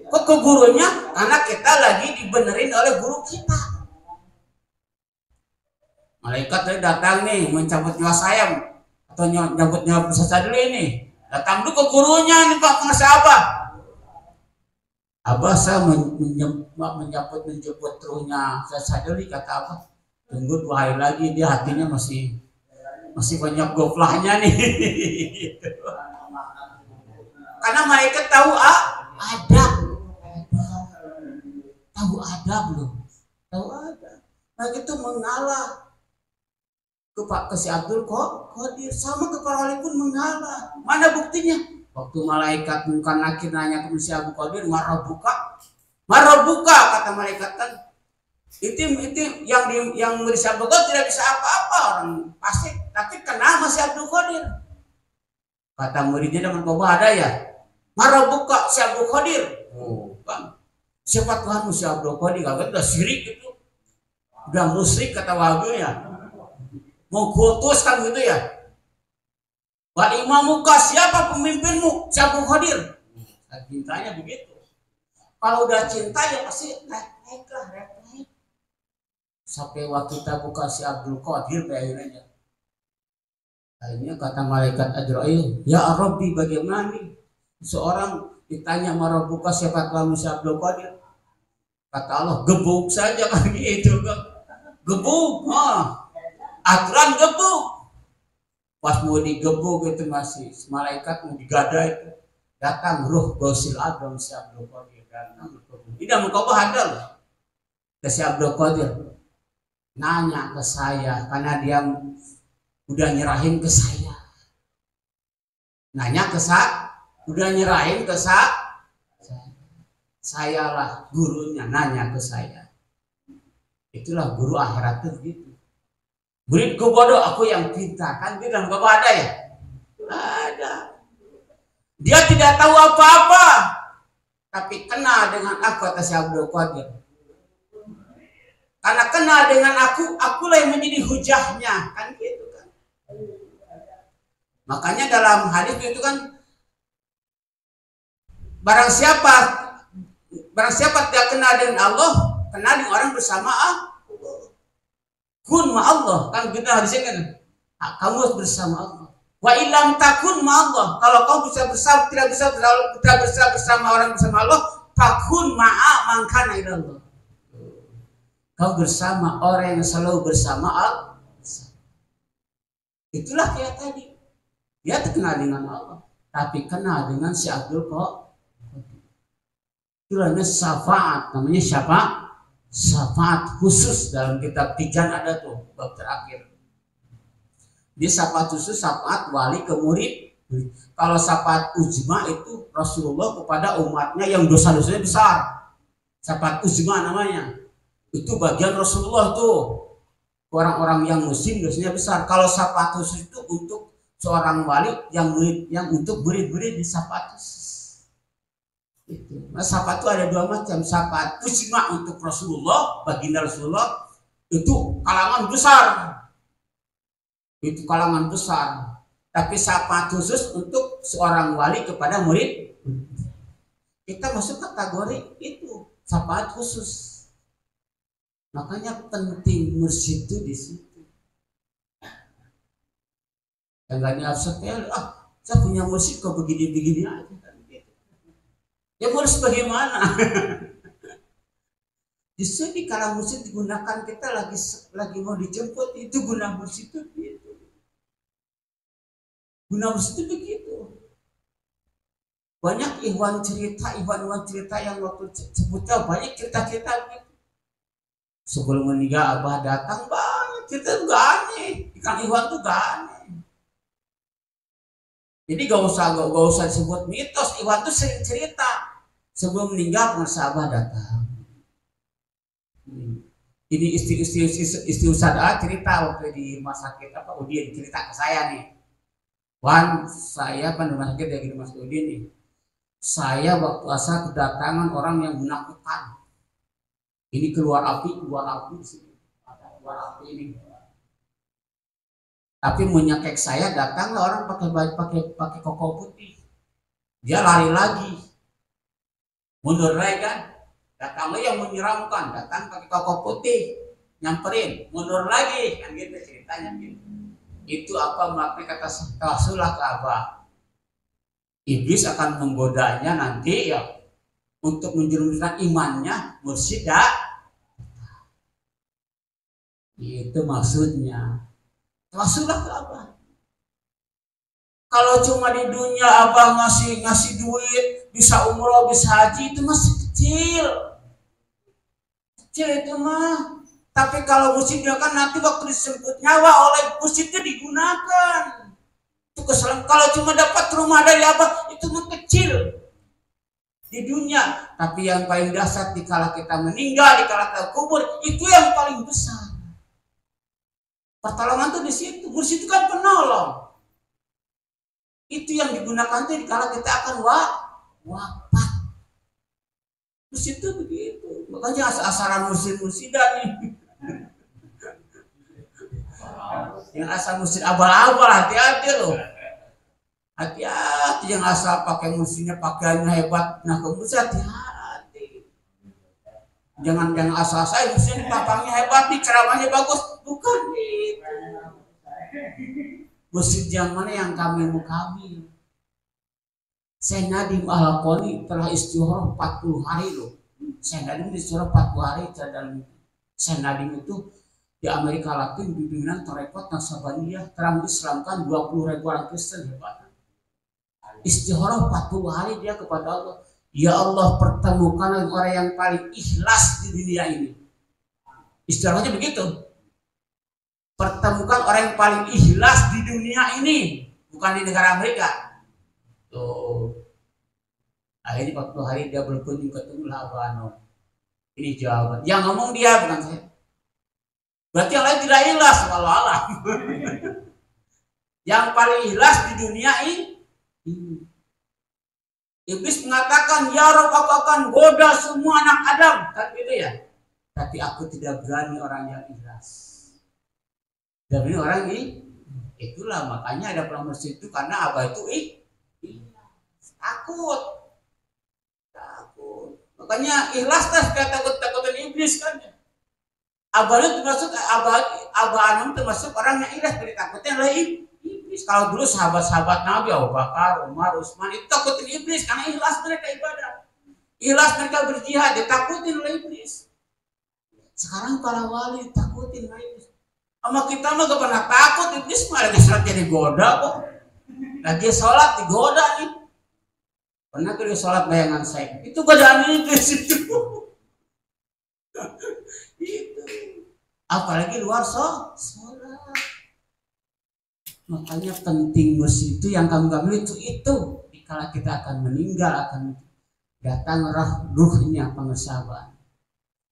Kok ke gurunya? Karena kita lagi dibenerin oleh guru kita. Malaikat tadi datang nih, mencabut nyawa sayang atau nyabut nyawa peserta dulu ini. Datang dulu ke gurunya nih Pak, ngasih apa? Abah saya menjemput ruhnya saya sadari, kata apa? Tunggu 2 hari lagi, dia hatinya masih banyak goflahnya nih. Karena malaikat tahu adab loh, tahu adab. Nah itu mengalah ke si Abdul Qadir, sama ke para wali pun mengalah. Mana buktinya? Waktu malaikat Munkar Nakir nanya ke si Abdul Qadir, marabuka kata malaikat kan. Itu yang si Abdul Qadir tidak bisa apa-apa orang pasti, tapi kenal masih Abdul Qadir. Kata muridnya dengan Bapak ada ya, marabuka si Abdul Qadir. Oh, Bang. Siapa Tuhanmu si Abdul Qadir? Kagak udah syirik itu. Udah musyrik kata wahabinya. Mau kultus kan gitu ya. Wa imamuka, siapa pemimpinmu? Si Abdul Qadir. Cintanya begitu. Kalau udah cinta ya pasti naik. Sampai waktu kita buka si Abdul Qadir akhirnya. Akhirnya kata malaikat Ajrail, ya Rabbi bagaimana nih? Seorang ditanya marabuka siapa Tuhanmu si Abdul Qadir. Kata Allah, gebuk saja kan gitu kan. Gebuk, aturan gebuk. Pas mau digebuk itu masih malaikat mau digada itu datang ruh Gausil Adam si Abdul Qadir datang. Tidak mau hadal ke si Abdul Qadir nanya ke saya karena dia udah nyerahin ke saya. Nanya ke saya, udah nyerahin ke saya lah gurunya nanya ke saya. Itulah guru akhirat itu gitu. Muridku bodoh, aku yang pintar. Kan dia dalam Bapak ada ya? Ada. Dia tidak tahu apa-apa, tapi kenal dengan aku kata si Abdul Qadir. Karena kenal dengan akulah yang menjadi hujahnya, kan gitu kan. Makanya dalam hadis itu kan barang siapa tidak kenal dengan Allah, kenal dengan orang bersama Allah. Kun ma Allah, kan kita hadisnya kan, kamu harus bersama Allah. Wa ilam takun ma Allah, kalau kau tidak bisa bersama orang bersama Allah, takun ma'a mangkana ila Allah. Kau bersama orang yang selalu bersama Allah. Itulah kayak tadi. Dia terkenal dengan Allah, tapi kenal dengan si Abdul Qadir. Itu namanya syafaat, namanya syafaat khusus dalam kitab Tijan ada tuh bab terakhir. Dia syafaat khusus, syafaat wali ke murid. Kalau syafaat ujma itu Rasulullah kepada umatnya yang dosa-dosanya besar. Syafaat ujma namanya. Itu bagian Rasulullah tuh. Orang-orang yang muslim dosanya besar. Kalau syafaat khusus itu untuk seorang wali yang untuk murid-murid di syafaat khusus. Itu. Nah, syafaat itu ada dua macam. Syafaat ujma untuk Rasulullah, baginda Rasulullah itu kalangan besar. Itu kalangan besar. Tapi syafaat khusus untuk seorang wali kepada murid, kita masuk kategori itu syafaat khusus. Makanya penting mursyid itu di situ. Jangan sepele, saya punya mursyid kok begini-begini aja. Ya harus bagaimana? Justru di kala mursyid digunakan kita lagi mau dijemput itu guna mursyid itu gitu. Guna mursyid itu begitu. Banyak ikhwan cerita yang waktu sebutnya banyak cerita-cerita gitu. Sebelum meninggal Abah datang banyak cerita gak aneh. Ikan ikhwan tuh gak aneh. Jadi gak usah disebut mitos. Ikhwan tuh sering cerita. Sebelum meninggal pengasih Abah datang. Ini istri Ustadz cerita waktu di rumah sakit Udin cerita ke saya nih. Wan, saya di rumah sakit dari rumah sakit Udin nih. Saya waktu asal kedatangan orang yang menakutkan. Ini keluar api sini. Keluar api ini. Tapi menyekek saya datanglah orang pakai koko putih. Dia lari lagi. Mundur lagi kan. Datanglah yang menyeramkan, datang pakai koko putih, nyamperin, mundur lagi, kan gitu ceritanya gitu. Itu apa makna kata tawasulah ke Abah. Iblis akan menggodanya nanti ya untuk menjerumuskan imannya mursyid. Itu maksudnya. Tawasulah ke Abah. Kalau cuma di dunia Abah ngasih duit, bisa umroh, bisa haji, itu masih kecil itu mah. Tapi kalau musiknya kan nanti waktu disebut nyawa oleh musiknya digunakan. Itu kesalahan. Kalau cuma dapat rumah dari abah itu mah kecil di dunia. Tapi yang paling dasar dikala kita meninggal, dikala kita kubur, itu yang paling besar. Pertolongan tuh di situ. Mursyid itu kan penolong. Itu yang digunakan tuh dikala kita akan wafat. Mursyid itu begitu. Makanya asal-asalan mursyid-mursydan nih. Yang asal mursyid abal-abal, hati-hati loh. Hati-hati yang asal pakai mursyidnya pakaiannya hebat. Nah, ke mursyid hati-hati. Jangan asal saya mursyid pakaiannya hebat nih, ceramahnya bagus. Bukan itu. Mursyid yang mana yang kami. Syekh Nadim Al-Qoni telah istighfar 40 hari loh. Syekh Nadim istighfar 40 hari dan Syekh Nadim itu di Amerika Latin bimbingan tarekat Naksabaniyah telah mengislamkan 20.000 orang Kristen hebat. Istighfar 40 hari dia kepada Allah. Ya Allah, pertemukan orang yang paling ikhlas di dunia ini. Istilahnya begitu. Pertemukan orang yang paling ikhlas di dunia ini, bukan di negara Amerika. Tuh. Akhirnya 40 hari dia berkunjung ketemu Labano. Ini jawaban. Yang ngomong dia bukan saya. Berarti yang lain tidak ikhlas, wallahualam. Yang paling ikhlas di dunia ini. Iblis mengatakan, ya Rabb, aku akan goda semua anak Adam, kan gitu ya. Tapi aku tidak berani orang yang ikhlas. Dan ini orang ini, itulah makanya ada promosi itu karena abah itu takut. Makanya ikhlas kayak takutin iblis kan. Abah itu termasuk abah Anum termasuk orang yang ikhlas dari takutin oleh iblis. Kalau dulu sahabat-sahabat Nabi Abu Bakar, Umar, Utsman itu takutin iblis karena ikhlas mereka ibadah. Ikhlas mereka berjihad ditakutin oleh iblis. Sekarang para wali takutin oleh iblis. Sama kita mah gak pernah takut, iblis mah lagi sholat jadi goda kok. Lagi sholat digoda nih. Pernah kali sholat bayangan saya, itu godaan iblis itu. Itu. Apalagi luar sholat. Makanya penting itu yang kami itu. Dikala kita akan meninggal akan datang ruhnya pengesaban.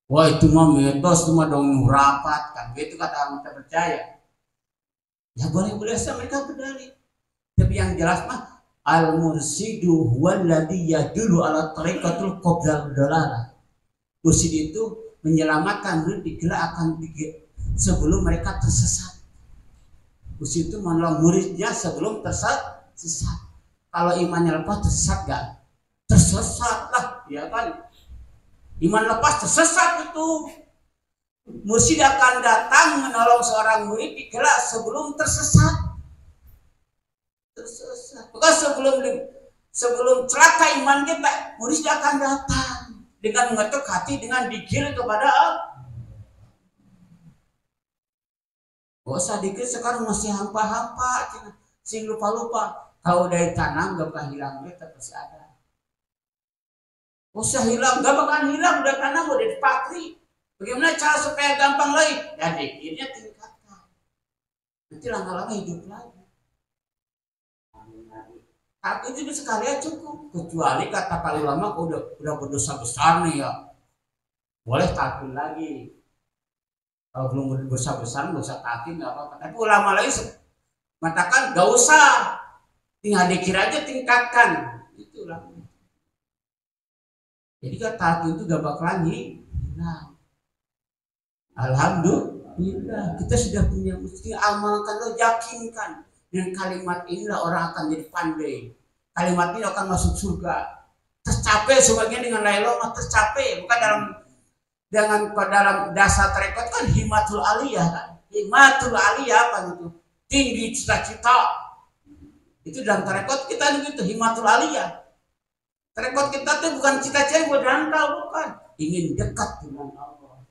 Wah itu mah mitos, itu mah dong rapat kan, gitu kata orang kita percaya. Ya boleh saja mereka berdalih. Tapi yang jelas mah al-mursidu huwallazi yadullu ala tariqatul qabla dalalah. Mursyid itu menyelamatkan murid sebelum mereka tersesat. Mursyid itu menolong muridnya sebelum tersesat. Kalau imannya lepas tersesat gak? Tersesat lah, ya kan? Iman lepas tersesat itu. Mursyid akan datang menolong seorang murid dikala sebelum tersesat. Bukan sebelum celaka iman kita, murid akan datang dengan mengetuk hati dengan dikir kepada Allah. Gak usah dikir sekarang masih hampa-hampa, sing lupa-lupa. Kalau dari tanam gak bakal hilang, tetap masih ada. Gak usah hilang, gak bakal hilang, udah tanam udah dipatri. Bagaimana cara supaya gampang lagi? Ya dikirnya tingkatkan. Nanti lama-lama hidup lagi. Aku itu sekalian cukup, kecuali kata para ulama udah berdosa besar nih ya, boleh talqin lagi. Kalau belum berdosa besar nggak usah talqin nggak apa-apa. Tapi ulama lain mengatakan nggak usah, tinggal dikir aja tingkatkan, itulah. Jadi kan talqin itu gak bakalan hilang. Alhamdulillah kita sudah punya, mesti amalkan lo, yakinkan. Dengan kalimat inilah orang akan jadi pandai. Kalimat ini akan masuk surga. Tercapai sebagian dengan lailomah, tercapai. Bukan dalam dasar tarekat kan himatul aliyah kan. Himatul aliyah apa itu? Tinggi cita-cita. Itu dalam tarekat kita begitu, himatul aliyah. Tarekat kita itu bukan cita-cita yang berdangkal, bukan. Ingin dekat dengan Allah.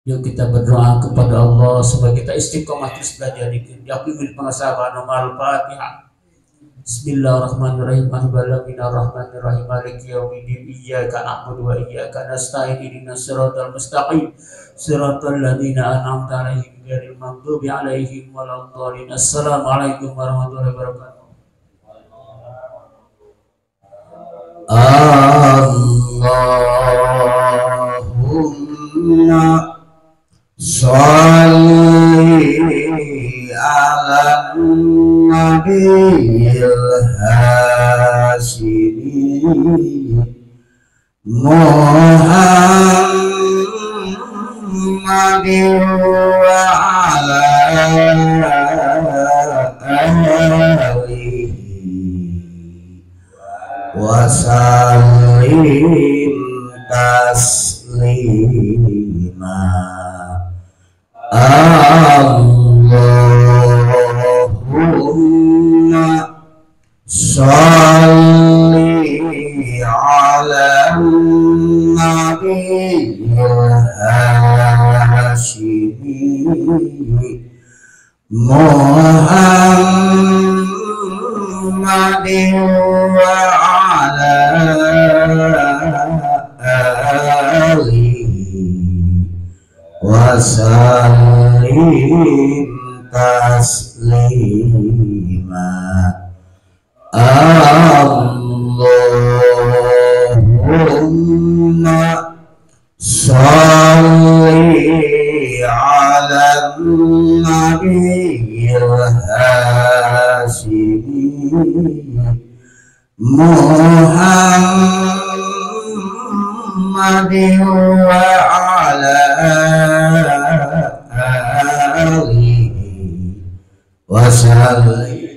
Yuk kita berdoa kepada Allah supaya kita istiqomah terus belajar dikir. Yakin bil pengasaban Al-Fatihah. Bismillahirrahmanirrahim. Bismillahirrahmanirrahim. Maliki yaumiddin. Iyyaka na'budu wa iyyaka nasta'in. Ihdinas siratal mustaqim. Siratal ladzina an'amta 'alaihim ghairil maghdubi 'alaihim waladdallin. Assalamualaikum warahmatullahi wabarakatuh. Allahumma sholli ala nabiyil hashimi Muhammadin wa ala alihi wasallim taslima. Allahumma sholli ala nabiyil hashimi Muhammadin wa ala alihi wasallim taslima. Allahumma sholli ala nabiyil hashimi Muhammadin wa ala alihi wasallim